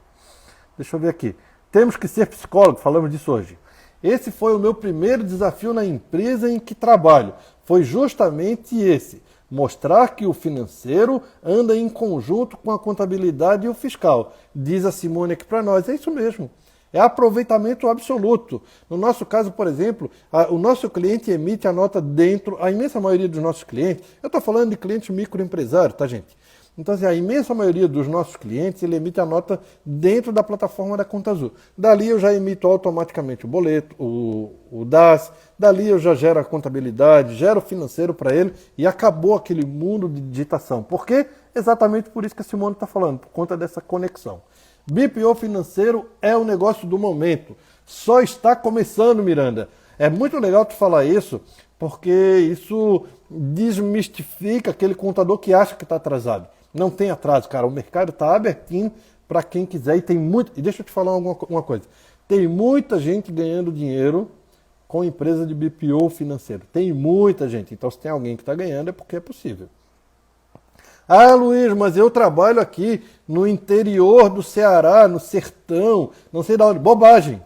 Deixa eu ver aqui. Temos que ser psicólogo, falamos disso hoje. Esse foi o meu primeiro desafio na empresa em que trabalho. Foi justamente esse. Mostrar que o financeiro anda em conjunto com a contabilidade e o fiscal. Diz a Simone aqui para nós. É isso mesmo. É aproveitamento absoluto. No nosso caso, por exemplo, o nosso cliente emite a nota dentro, a imensa maioria dos nossos clientes, eu estou falando de clientes microempresários, tá, gente? Então, assim, a imensa maioria dos nossos clientes, ele emite a nota dentro da plataforma da Conta Azul. Dali eu já emito automaticamente o boleto, o DAS, dali eu já gero a contabilidade, gero o financeiro para ele e acabou aquele mundo de digitação. Por quê? Exatamente por isso que a Simone está falando, por conta dessa conexão. BPO financeiro é o negócio do momento. Só está começando, Miranda. É muito legal tu falar isso, porque isso desmistifica aquele contador que acha que está atrasado. Não tem atraso, cara. O mercado está abertinho para quem quiser e tem muito. E deixa eu te falar uma coisa. Tem muita gente ganhando dinheiro com empresa de BPO financeiro. Tem muita gente. Então, se tem alguém que está ganhando, é porque é possível. Luiz, mas eu trabalho aqui no interior do Ceará, no sertão, não sei de onde. Bobagem.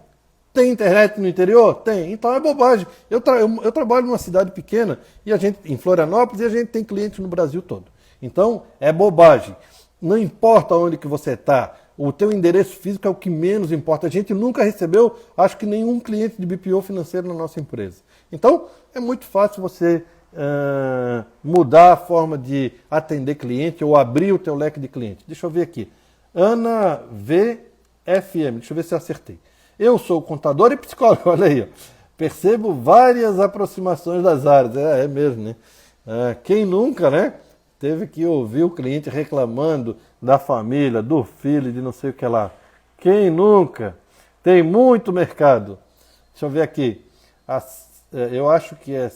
Tem internet no interior? Tem. Então é bobagem. Eu trabalho numa cidade pequena e em Florianópolis, e a gente tem clientes no Brasil todo. Então é bobagem. Não importa onde que você está, o teu endereço físico é o que menos importa. A gente nunca recebeu, acho que nenhum cliente de BPO financeiro na nossa empresa. Então é muito fácil você mudar a forma de atender cliente ou abrir o teu leque de cliente. Deixa eu ver aqui. Ana VFM, deixa eu ver se eu acertei. Eu sou contador e psicólogo, olha aí. Ó. Percebo várias aproximações das áreas. É mesmo, né? Quem nunca, né? Teve que ouvir o cliente reclamando da família, do filho, de não sei o que lá. Quem nunca? Tem muito mercado. Deixa eu ver aqui. Eu acho que é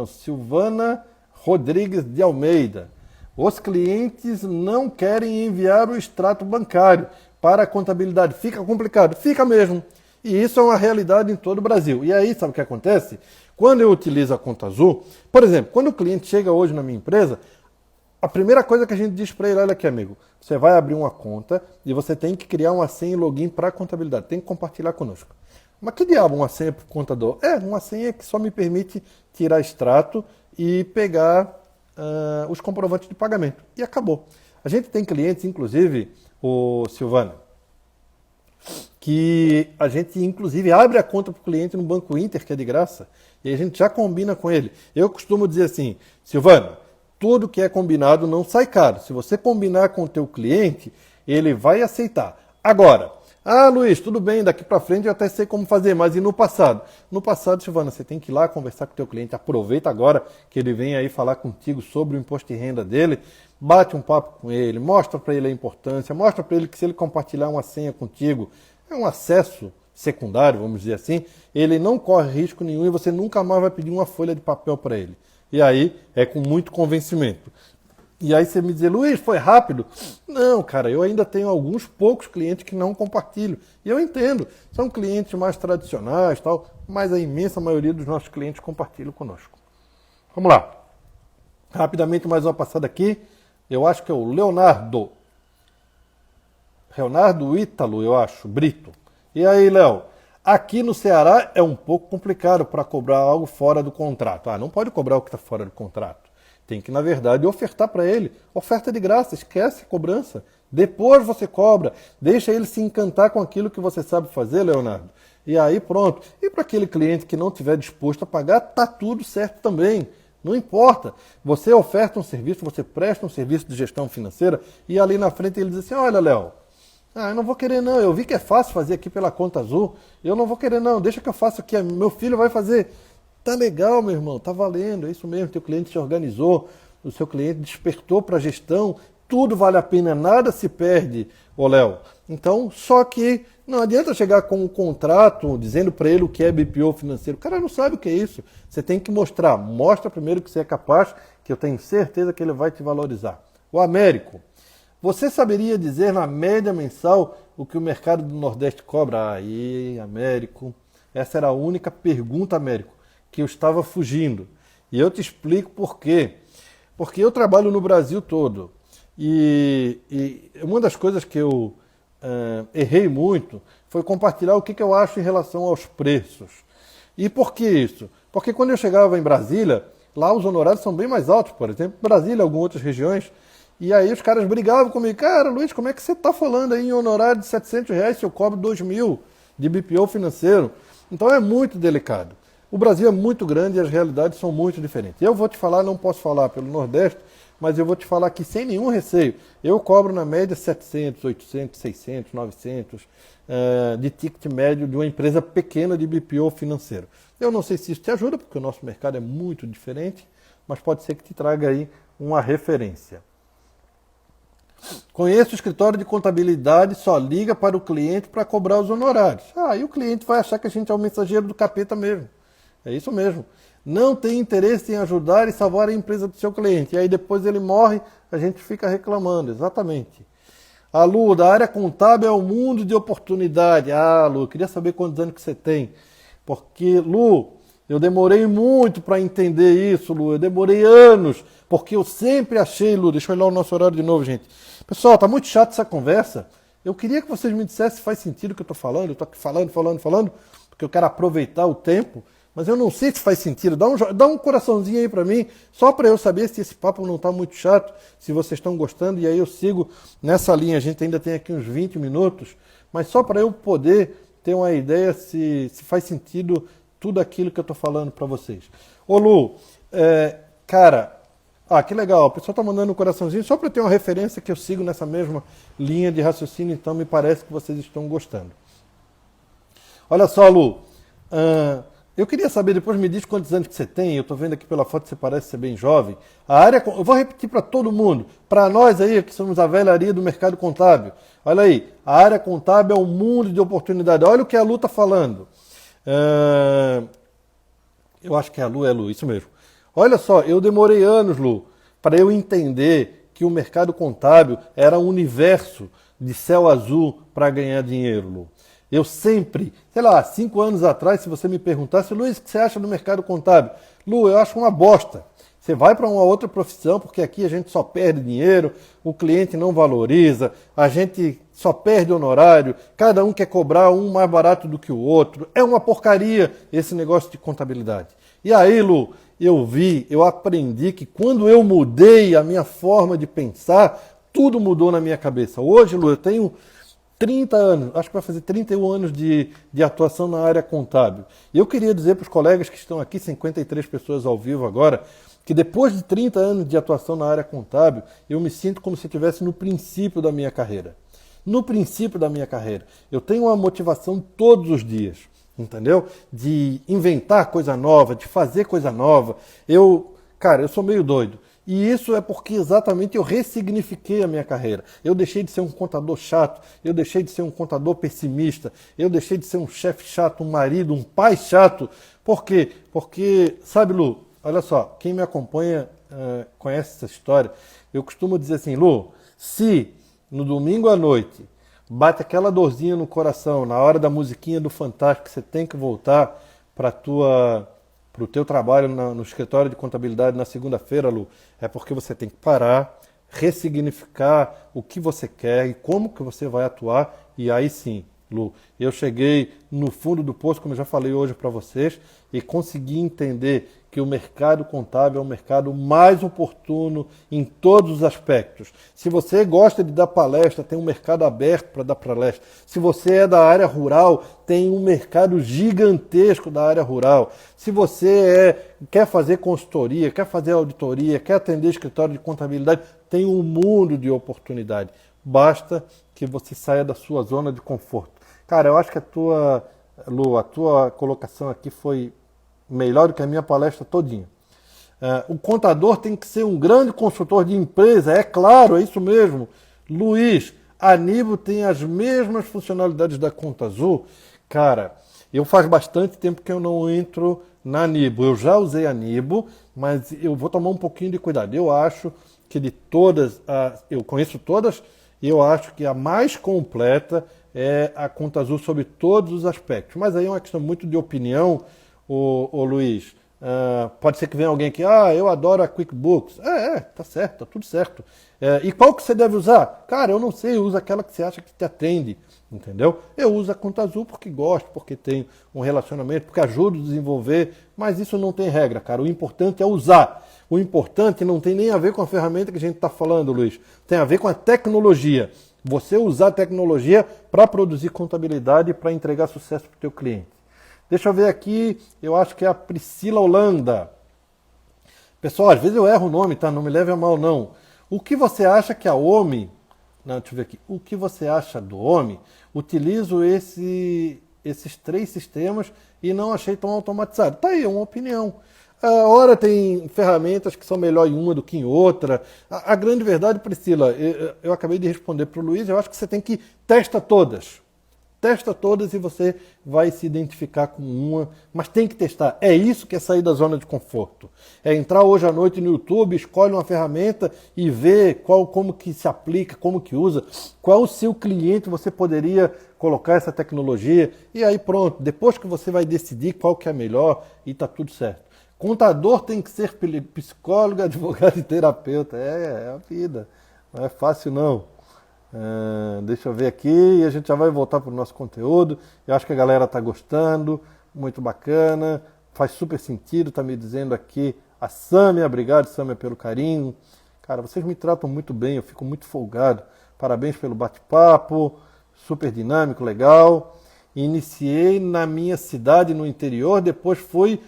Silvana Rodrigues de Almeida. Os clientes não querem enviar o extrato bancário para a contabilidade. Fica complicado? Fica mesmo. E isso é uma realidade em todo o Brasil. E aí, sabe o que acontece? Quando eu utilizo a Conta Azul, por exemplo, quando o cliente chega hoje na minha empresa, a primeira coisa que a gente diz para ele, olha aqui, amigo, você vai abrir uma conta e você tem que criar uma senha e login para a contabilidade. Tem que compartilhar conosco. Mas que diabo uma senha para o contador? Uma senha que só me permite tirar extrato e pegar os comprovantes de pagamento. E acabou. A gente tem clientes, inclusive, Silvana, que a gente, inclusive, abre a conta para o cliente no Banco Inter, que é de graça, e a gente já combina com ele. Eu costumo dizer assim, Silvana, tudo que é combinado não sai caro. Se você combinar com o teu cliente, ele vai aceitar. Agora, Luiz, tudo bem, daqui para frente eu até sei como fazer, mas e no passado? No passado, Silvana, você tem que ir lá conversar com o teu cliente, aproveita agora que ele vem aí falar contigo sobre o imposto de renda dele, bate um papo com ele, mostra para ele a importância, mostra para ele que se ele compartilhar uma senha contigo, é um acesso secundário, vamos dizer assim, ele não corre risco nenhum e você nunca mais vai pedir uma folha de papel para ele. E aí é com muito convencimento. E aí você me diz, Luiz, foi rápido? Não, cara, eu ainda tenho alguns poucos clientes que não compartilham. E eu entendo, são clientes mais tradicionais, tal, mas a imensa maioria dos nossos clientes compartilham conosco. Vamos lá. Rapidamente mais uma passada aqui. Eu acho que é o Leonardo Ítalo, eu acho, Brito. E aí, Léo? Aqui no Ceará é um pouco complicado para cobrar algo fora do contrato. Não pode cobrar o que está fora do contrato. Tem que, na verdade, ofertar para ele. Oferta de graça, esquece a cobrança. Depois você cobra. Deixa ele se encantar com aquilo que você sabe fazer, Leonardo. E aí pronto. E para aquele cliente que não estiver disposto a pagar, tá tudo certo também. Não importa. Você oferta um serviço, você presta um serviço de gestão financeira e ali na frente ele diz assim, olha, Léo, eu não vou querer não, eu vi que é fácil fazer aqui pela Conta Azul, eu não vou querer não, deixa que eu faço aqui, meu filho vai fazer. Tá legal, meu irmão, tá valendo, é isso mesmo, teu cliente se organizou, o seu cliente despertou para a gestão, tudo vale a pena, nada se perde, ô Léo. Então, só que não adianta chegar com um contrato dizendo para ele o que é BPO financeiro. O cara não sabe o que é isso. Você tem que mostrar. Mostra primeiro que você é capaz, que eu tenho certeza que ele vai te valorizar. O Américo. Você saberia dizer na média mensal o que o mercado do Nordeste cobra? Aí, Américo. Essa era a única pergunta, Américo, que eu estava fugindo. E eu te explico por quê. Porque eu trabalho no Brasil todo. E uma das coisas que eu errei muito foi compartilhar o que eu acho em relação aos preços. E por que isso? Porque quando eu chegava em Brasília, lá os honorários são bem mais altos, por exemplo, Brasília, algumas outras regiões. E aí os caras brigavam comigo, cara, Luiz, como é que você está falando aí em honorário de R$ 700 se eu cobro 2.000 de BPO financeiro? Então é muito delicado. O Brasil é muito grande e as realidades são muito diferentes. Eu vou te falar, não posso falar pelo Nordeste, mas eu vou te falar aqui sem nenhum receio. Eu cobro na média 700, 800, 600, 900 de ticket médio de uma empresa pequena de BPO financeiro. Eu não sei se isso te ajuda, porque o nosso mercado é muito diferente, mas pode ser que te traga aí uma referência. Conheço o escritório de contabilidade, só liga para o cliente para cobrar os honorários. Aí o cliente vai achar que a gente é o mensageiro do capeta mesmo. É isso mesmo. Não tem interesse em ajudar e salvar a empresa do seu cliente. E aí depois ele morre, a gente fica reclamando. Exatamente. A Lu, da área contábil é um mundo de oportunidade. Ah, Lu, eu queria saber quantos anos que você tem. Porque, Lu, eu demorei muito para entender isso, Lu. Eu demorei anos. Porque eu sempre achei, Lu, deixa eu olhar o nosso horário de novo, gente. Pessoal, tá muito chato essa conversa. Eu queria que vocês me dissessem se faz sentido o que eu estou falando. Eu estou aqui falando, porque eu quero aproveitar o tempo. Mas eu não sei se faz sentido. Dá um coraçãozinho aí para mim, só para eu saber se esse papo não está muito chato, se vocês estão gostando. E aí eu sigo nessa linha. A gente ainda tem aqui uns 20 minutos, mas só para eu poder ter uma ideia se faz sentido tudo aquilo que eu estou falando para vocês. Ô Lu, cara, que legal. O pessoal está mandando um coraçãozinho só para ter uma referência que eu sigo nessa mesma linha de raciocínio. Então me parece que vocês estão gostando. Olha só, Lu. Eu queria saber, depois me diz quantos anos que você tem, eu estou vendo aqui pela foto que você parece ser bem jovem. Eu vou repetir para todo mundo, para nós aí que somos a velharia do mercado contábil. Olha aí, a área contábil é um mundo de oportunidade. Olha o que a Lu está falando. Eu acho que é a Lu, isso mesmo. Olha só, eu demorei anos, Lu, para eu entender que o mercado contábil era um universo de céu azul para ganhar dinheiro, Lu. Eu sempre, 5 anos atrás, se você me perguntasse, Luiz, o que você acha do mercado contábil? Lu, eu acho uma bosta. Você vai para uma outra profissão, porque aqui a gente só perde dinheiro, o cliente não valoriza, a gente só perde honorário, cada um quer cobrar um mais barato do que o outro. É uma porcaria esse negócio de contabilidade. E aí, Lu, eu aprendi que quando eu mudei a minha forma de pensar, tudo mudou na minha cabeça. Hoje, Lu, eu tenho 30 anos, acho que vai fazer 31 anos de atuação na área contábil. E eu queria dizer para os colegas que estão aqui, 53 pessoas ao vivo agora, que depois de 30 anos de atuação na área contábil, eu me sinto como se estivesse no princípio da minha carreira. No princípio da minha carreira. Eu tenho uma motivação todos os dias, entendeu? De inventar coisa nova, de fazer coisa nova. Eu sou meio doido. E isso é porque exatamente eu ressignifiquei a minha carreira. Eu deixei de ser um contador chato, eu deixei de ser um contador pessimista, eu deixei de ser um chefe chato, um marido, um pai chato. Por quê? Porque, sabe, Lu, olha só, quem me acompanha conhece essa história. Eu costumo dizer assim, Lu, se no domingo à noite bate aquela dorzinha no coração, na hora da musiquinha do Fantástico, você tem que voltar para o teu trabalho no escritório de contabilidade na segunda-feira, Lu, é porque você tem que parar, ressignificar o que você quer e como que você vai atuar, e aí sim, Lu, eu cheguei no fundo do poço, como eu já falei hoje para vocês, e consegui entender que o mercado contábil é o mercado mais oportuno em todos os aspectos. Se você gosta de dar palestra, tem um mercado aberto para dar palestra. Se você é da área rural, tem um mercado gigantesco da área rural. Se você quer fazer consultoria, quer fazer auditoria, quer atender escritório de contabilidade, tem um mundo de oportunidade. Basta que você saia da sua zona de conforto. Cara, eu acho que Lu, a tua colocação aqui foi melhor do que a minha palestra todinha. O contador tem que ser um grande consultor de empresa, é claro, é isso mesmo. Luiz, a Nibo tem as mesmas funcionalidades da Conta Azul? Cara, eu faz bastante tempo que eu não entro na Nibo. Eu já usei a Nibo, mas eu vou tomar um pouquinho de cuidado. Eu acho que de todas, eu conheço todas, e eu acho que a mais completa é a Conta Azul sobre todos os aspectos. Mas aí é uma questão muito de opinião, ô Luiz. Pode ser que venha alguém que, eu adoro a QuickBooks. Tá certo, tá tudo certo. E qual que você deve usar? Cara, eu não sei, usa aquela que você acha que te atende, entendeu? Eu uso a Conta Azul porque gosto, porque tem um relacionamento, porque ajuda a desenvolver, mas isso não tem regra, cara. O importante é usar. O importante não tem nem a ver com a ferramenta que a gente está falando, Luiz. Tem a ver com a tecnologia. Você usar a tecnologia para produzir contabilidade e para entregar sucesso para o teu cliente. Deixa eu ver aqui, eu acho que é a Priscila Holanda. Pessoal, às vezes eu erro o nome, tá? Não me leve a mal, não. O que você acha que a OMI... Não, deixa eu ver aqui. O que você acha do OMI? Utilizo esses 3 sistemas e não achei tão automatizado. Tá aí, é uma opinião. Ora tem ferramentas que são melhor em uma do que em outra. A grande verdade, Priscila, eu acabei de responder para o Luiz, eu acho que você tem que testar todas. Testa todas e você vai se identificar com uma, mas tem que testar. É isso que é sair da zona de conforto. É entrar hoje à noite no YouTube, escolhe uma ferramenta e ver como que se aplica, como que usa, qual o seu cliente você poderia colocar essa tecnologia e aí pronto. Depois que você vai decidir qual que é melhor e está tudo certo. Contador tem que ser psicólogo, advogado e terapeuta. É a vida. Não é fácil não. Deixa eu ver aqui e a gente já vai voltar para o nosso conteúdo. Eu acho que a galera está gostando, muito bacana, faz super sentido, está me dizendo aqui a Sâmia, obrigado Sâmia pelo carinho. Cara, vocês me tratam muito bem, eu fico muito folgado. Parabéns pelo bate-papo, super dinâmico, legal. Iniciei na minha cidade no interior, depois fui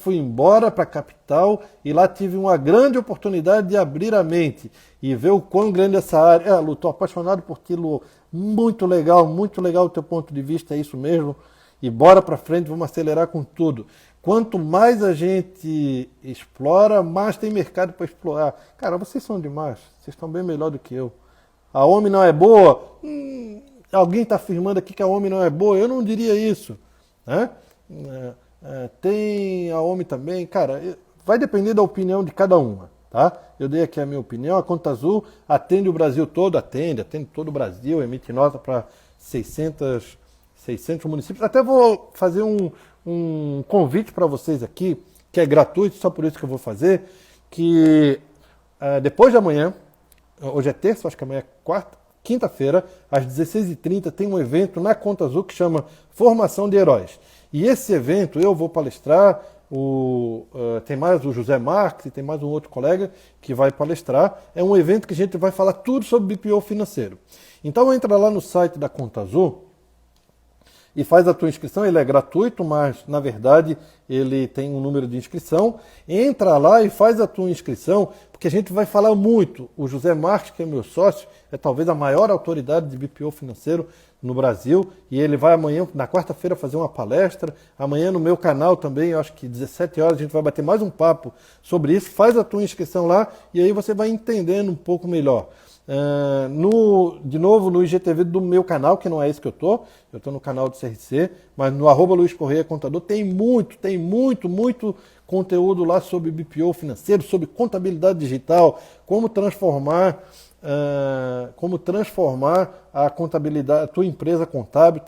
embora para a capital e lá tive uma grande oportunidade de abrir a mente e ver o quão grande essa área. Lu, estou apaixonado por ti, Lu. Muito legal o teu ponto de vista, é isso mesmo. E bora para frente, vamos acelerar com tudo. Quanto mais a gente explora, mais tem mercado para explorar. Cara, vocês são demais, vocês estão bem melhor do que eu. A OMI não é boa? Alguém está afirmando aqui que a OMI não é boa? Eu não diria isso. Né? Tem a OMI também. Cara, vai depender da opinião de cada uma. Tá? Eu dei aqui a minha opinião. A Conta Azul atende o Brasil todo, atende todo o Brasil, emite nota para 600 municípios. Até vou fazer um convite para vocês aqui, que é gratuito, só por isso que eu vou fazer, que depois de amanhã, hoje é terça, acho que amanhã é quinta-feira, às 16h30, tem um evento na Conta Azul que chama Formação de Heróis. E esse evento eu vou palestrar, tem mais o José Marques e tem mais um outro colega que vai palestrar. É um evento que a gente vai falar tudo sobre BPO financeiro. Então entra lá no site da Conta Azul e faz a tua inscrição. Ele é gratuito, mas na verdade ele tem um número de inscrição. Entra lá e faz a tua inscrição, porque a gente vai falar muito. O José Marques, que é meu sócio, é talvez a maior autoridade de BPO financeiro no Brasil, e ele vai amanhã, na quarta-feira, fazer uma palestra. Amanhã no meu canal também, eu acho que 17 horas, a gente vai bater mais um papo sobre isso. Faz a tua inscrição lá e aí você vai entendendo um pouco melhor. De novo no IGTV do meu canal, que não é esse que eu estou no canal do CRC, mas no @Luiz Correia Contador tem muito conteúdo lá sobre BPO financeiro, sobre contabilidade digital, como transformar a contabilidade, a tua empresa contábil,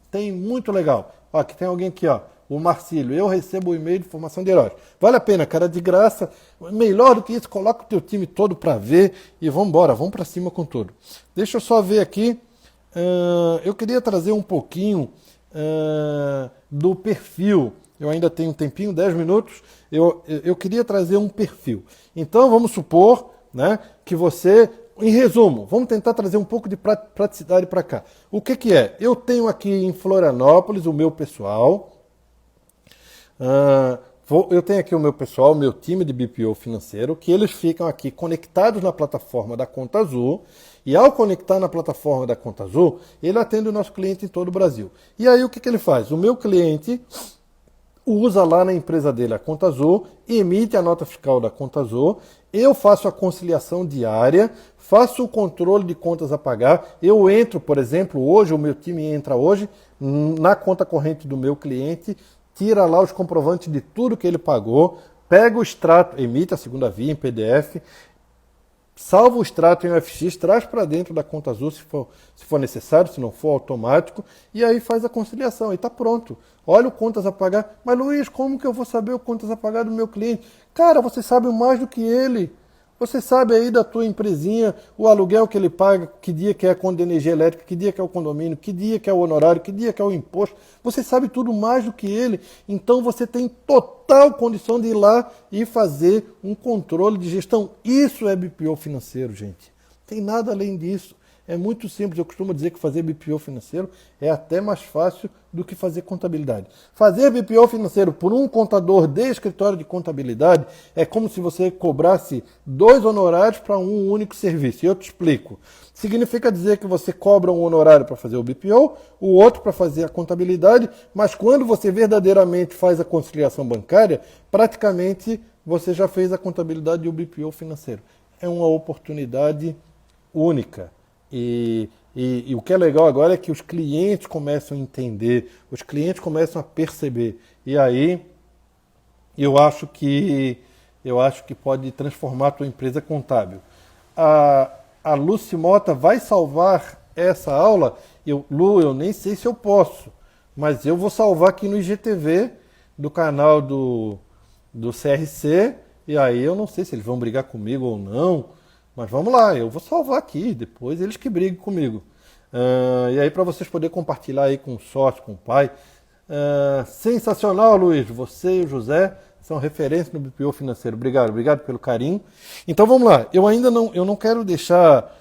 tem muito legal. Ó, aqui tem alguém aqui, ó. O Marcílio, eu recebo o e-mail de formação de heróis. Vale a pena, cara, de graça. Melhor do que isso, coloca o teu time todo para ver e vamos embora, vamos para cima com tudo. Deixa eu só ver aqui. Eu queria trazer um pouquinho do perfil. Eu ainda tenho um tempinho, 10 minutos. Eu queria trazer um perfil. Então, vamos supor, né, que você... Em resumo, vamos tentar trazer um pouco de praticidade para cá. O que é? Eu tenho aqui em Florianópolis o meu pessoal... eu tenho aqui o meu pessoal, o meu time de BPO financeiro, que eles ficam aqui conectados na plataforma da Conta Azul, e ao conectar na plataforma da Conta Azul, ele atende o nosso cliente em todo o Brasil. E aí o que ele faz? O meu cliente usa lá na empresa dele a Conta Azul, emite a nota fiscal da Conta Azul, eu faço a conciliação diária, faço o controle de contas a pagar, eu entro, por exemplo, hoje, o meu time entra hoje na conta corrente do meu cliente, tira lá os comprovantes de tudo que ele pagou, pega o extrato, emite a segunda via em PDF, salva o extrato em UFX, traz para dentro da Conta Azul se for necessário, se não for automático, e aí faz a conciliação, e está pronto. Olha o contas a pagar. Mas Luiz, como que eu vou saber o contas a pagar do meu cliente? Cara, você sabe mais do que ele. Você sabe aí da tua empresinha, o aluguel que ele paga, que dia que é a conta de energia elétrica, que dia que é o condomínio, que dia que é o honorário, que dia que é o imposto. Você sabe tudo mais do que ele. Então você tem total condição de ir lá e fazer um controle de gestão. Isso é BPO financeiro, gente. Tem nada além disso. É muito simples, eu costumo dizer que fazer BPO financeiro é até mais fácil do que fazer contabilidade. Fazer BPO financeiro por um contador de escritório de contabilidade é como se você cobrasse 2 honorários para um único serviço. E eu te explico. Significa dizer que você cobra um honorário para fazer o BPO, o outro para fazer a contabilidade, mas quando você verdadeiramente faz a conciliação bancária, praticamente você já fez a contabilidade e o BPO financeiro. É uma oportunidade única. E o que é legal agora é que os clientes começam a entender, os clientes começam a perceber. E aí eu acho que pode transformar a tua empresa contábil. A Lucy Mota vai salvar essa aula? Lu, eu nem sei se eu posso, mas eu vou salvar aqui no IGTV do canal do CRC, e aí eu não sei se eles vão brigar comigo ou não. Mas vamos lá, eu vou salvar aqui, depois eles que briguem comigo. E aí para vocês poderem compartilhar aí com o sócio, com o pai. Sensacional, Luiz, você e o José são referência no BPO financeiro. Obrigado pelo carinho. Então vamos lá, eu não quero deixar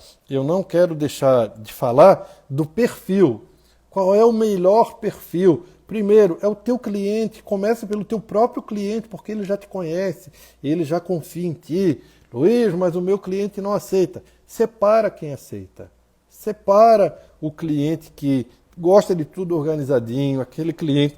de falar do perfil. Qual é o melhor perfil? Primeiro, é o teu cliente, começa pelo teu próprio cliente, porque ele já te conhece, ele já confia em ti. Luiz, mas o meu cliente não aceita. Separa quem aceita. Separa o cliente que gosta de tudo organizadinho, aquele cliente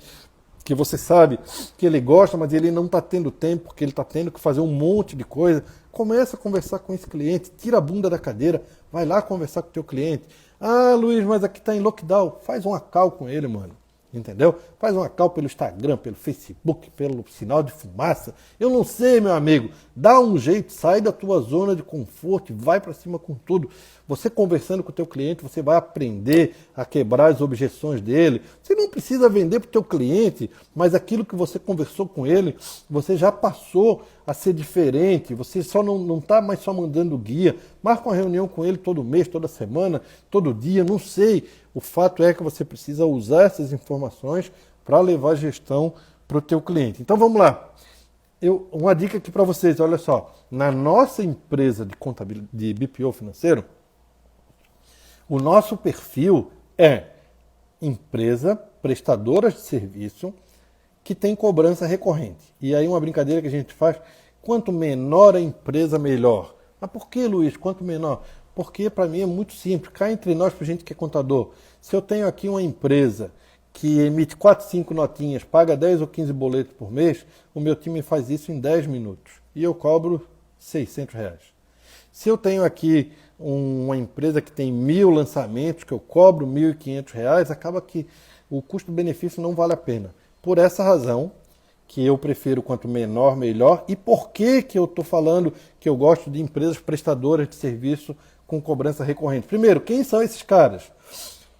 que você sabe que ele gosta, mas ele não está tendo tempo, porque ele está tendo que fazer um monte de coisa. Começa a conversar com esse cliente, tira a bunda da cadeira, vai lá conversar com o teu cliente. Ah, Luiz, mas aqui está em lockdown. Faz uma call com ele, mano. Entendeu? Faz uma call pelo Instagram, pelo Facebook, pelo sinal de fumaça. Eu não sei, meu amigo. Dá um jeito, sai da tua zona de conforto, vai para cima com tudo. Você conversando com o teu cliente, você vai aprender a quebrar as objeções dele. Você não precisa vender para o teu cliente, mas aquilo que você conversou com ele, você já passou a ser diferente. Você só não está mais só mandando guia. Marca uma reunião com ele todo mês, toda semana, todo dia, não sei. O fato é que você precisa usar essas informações para levar a gestão para o teu cliente. Então vamos lá. Uma dica aqui para vocês, olha só. Na nossa empresa de contabilidade, de BPO financeiro, o nosso perfil é empresa prestadora de serviço que tem cobrança recorrente. E aí uma brincadeira que a gente faz, quanto menor a empresa, melhor. Mas por que, Luiz? Quanto menor? Porque para mim é muito simples. Cá entre nós, para gente que é contador, se eu tenho aqui uma empresa que emite 4, 5 notinhas, paga 10 ou 15 boletos por mês, o meu time faz isso em 10 minutos. E eu cobro R$ 600. Se eu tenho aqui uma empresa que tem 1.000 lançamentos, que eu cobro R$ 1.500, acaba que o custo-benefício não vale a pena. Por essa razão, que eu prefiro quanto menor, melhor. E por que eu estou falando que eu gosto de empresas prestadoras de serviço com cobrança recorrente? Primeiro, quem são esses caras?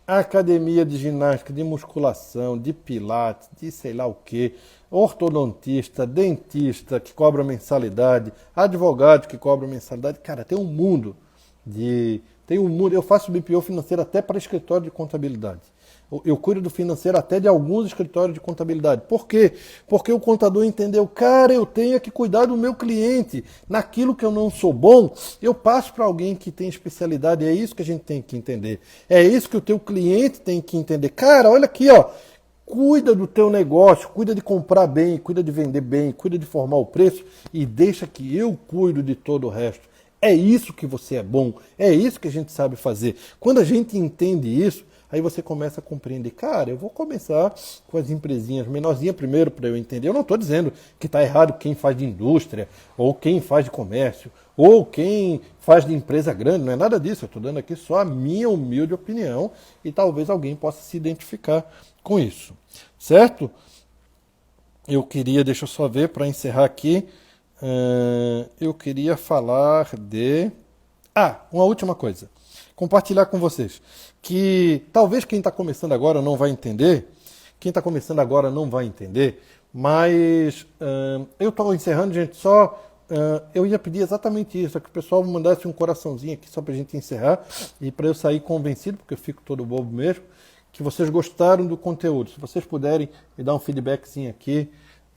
Academia de ginástica, de musculação, de pilates, de sei lá o quê, ortodontista, dentista que cobra mensalidade, advogado que cobra mensalidade. Cara, tem um mundo. Eu faço BPO financeiro até para escritório de contabilidade. Eu cuido do financeiro até de alguns escritórios de contabilidade. Por quê? Porque o contador entendeu, cara, eu tenho que cuidar do meu cliente. Naquilo que eu não sou bom, eu passo para alguém que tem especialidade. É isso que a gente tem que entender. É isso que o teu cliente tem que entender. Cara, olha aqui, ó. Cuida do teu negócio, cuida de comprar bem, cuida de vender bem, cuida de formar o preço e deixa que eu cuido de todo o resto. É isso que você é bom, é isso que a gente sabe fazer. Quando a gente entende isso, Aí você começa a compreender, cara, eu vou começar com as empresinhas menorzinhas primeiro para eu entender. Eu não estou dizendo que está errado quem faz de indústria, ou quem faz de comércio, ou quem faz de empresa grande, não é nada disso. Eu estou dando aqui só a minha humilde opinião e talvez alguém possa se identificar com isso, certo? Eu queria, deixa eu só ver para encerrar aqui, eu queria falar de... uma última coisa. Compartilhar com vocês que talvez quem está começando agora não vai entender, mas eu estou encerrando, gente, só... eu ia pedir exatamente isso, que o pessoal mandasse um coraçãozinho aqui só para a gente encerrar e para eu sair convencido, porque eu fico todo bobo mesmo, que vocês gostaram do conteúdo. Se vocês puderem me dar um feedbackzinho aqui,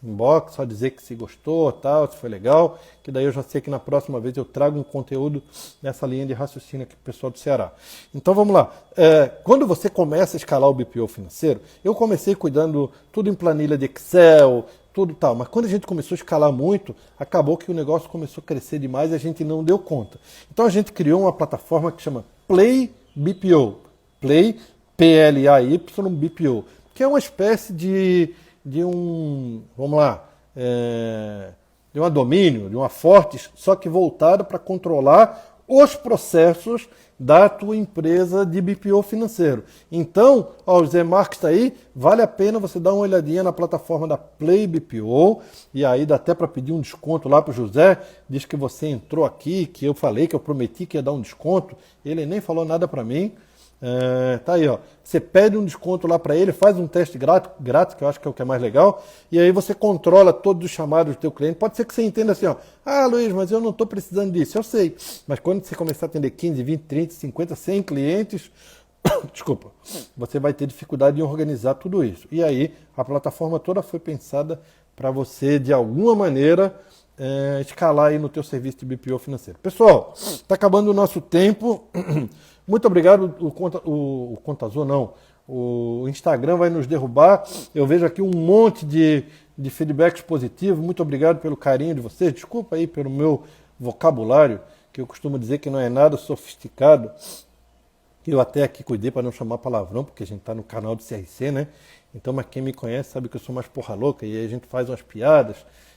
inbox, só dizer que se gostou, tal, se foi legal, que daí eu já sei que na próxima vez eu trago um conteúdo nessa linha de raciocínio aqui pro pessoal do Ceará. Então vamos lá. Quando você começa a escalar o BPO financeiro, eu comecei cuidando tudo em planilha de Excel, tudo tal, mas quando a gente começou a escalar muito, acabou que o negócio começou a crescer demais e a gente não deu conta. Então a gente criou uma plataforma que chama Play BPO, Play, P-L-A-Y, BPO, que é uma espécie de um, vamos lá, de um domínio, de uma Fortes, só que voltada para controlar os processos da tua empresa de BPO financeiro. Então, o Zé Marques está aí, vale a pena você dar uma olhadinha na plataforma da Play BPO, e aí dá até para pedir um desconto lá para o José, diz que você entrou aqui, que eu falei, que eu prometi que ia dar um desconto, ele nem falou nada para mim. Tá aí, ó. Você pede um desconto lá para ele, faz um teste grátis, que eu acho que é o que é mais legal, e aí você controla todos os chamados do teu cliente. Pode ser que você entenda assim, ó, Luiz, mas eu não estou precisando disso. Eu sei, mas quando você começar a atender 15, 20, 30, 50, 100 clientes, desculpa, você vai ter dificuldade em organizar tudo isso. E aí a plataforma toda foi pensada para você, de alguma maneira, escalar aí no teu serviço de BPO financeiro. Pessoal, está acabando o nosso tempo. Muito obrigado. O Conta Azul não. O Instagram vai nos derrubar. Eu vejo aqui um monte de feedbacks positivos. Muito obrigado pelo carinho de vocês. Desculpa aí pelo meu vocabulário, que eu costumo dizer que não é nada sofisticado. Eu até aqui cuidei para não chamar palavrão, porque a gente está no canal do CRC, né? Então, mas quem me conhece sabe que eu sou mais porra louca e aí a gente faz umas piadas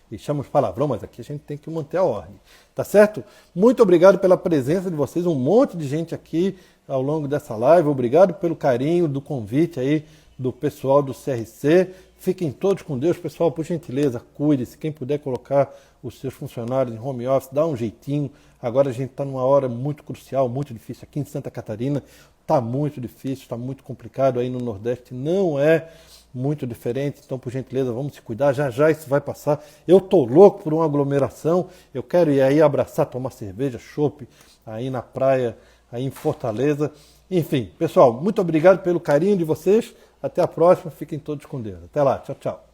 e chama os palavrão, mas aqui a gente tem que manter a ordem. Tá certo? Muito obrigado pela presença de vocês, um monte de gente aqui ao longo dessa live. Obrigado pelo carinho do convite aí do pessoal do CRC. Fiquem todos com Deus, pessoal, por gentileza, cuide-se. Quem puder colocar os seus funcionários em home office, dá um jeitinho. Agora a gente está numa hora muito crucial, muito difícil. Aqui em Santa Catarina está muito difícil, está muito complicado. Aí no Nordeste não é muito diferente, então por gentileza vamos se cuidar, já já isso vai passar. Eu tô louco por uma aglomeração, eu quero ir aí abraçar, tomar cerveja, chopp, aí na praia, aí em Fortaleza. Enfim, pessoal, muito obrigado pelo carinho de vocês, até a próxima, fiquem todos com Deus. Até lá, tchau, tchau.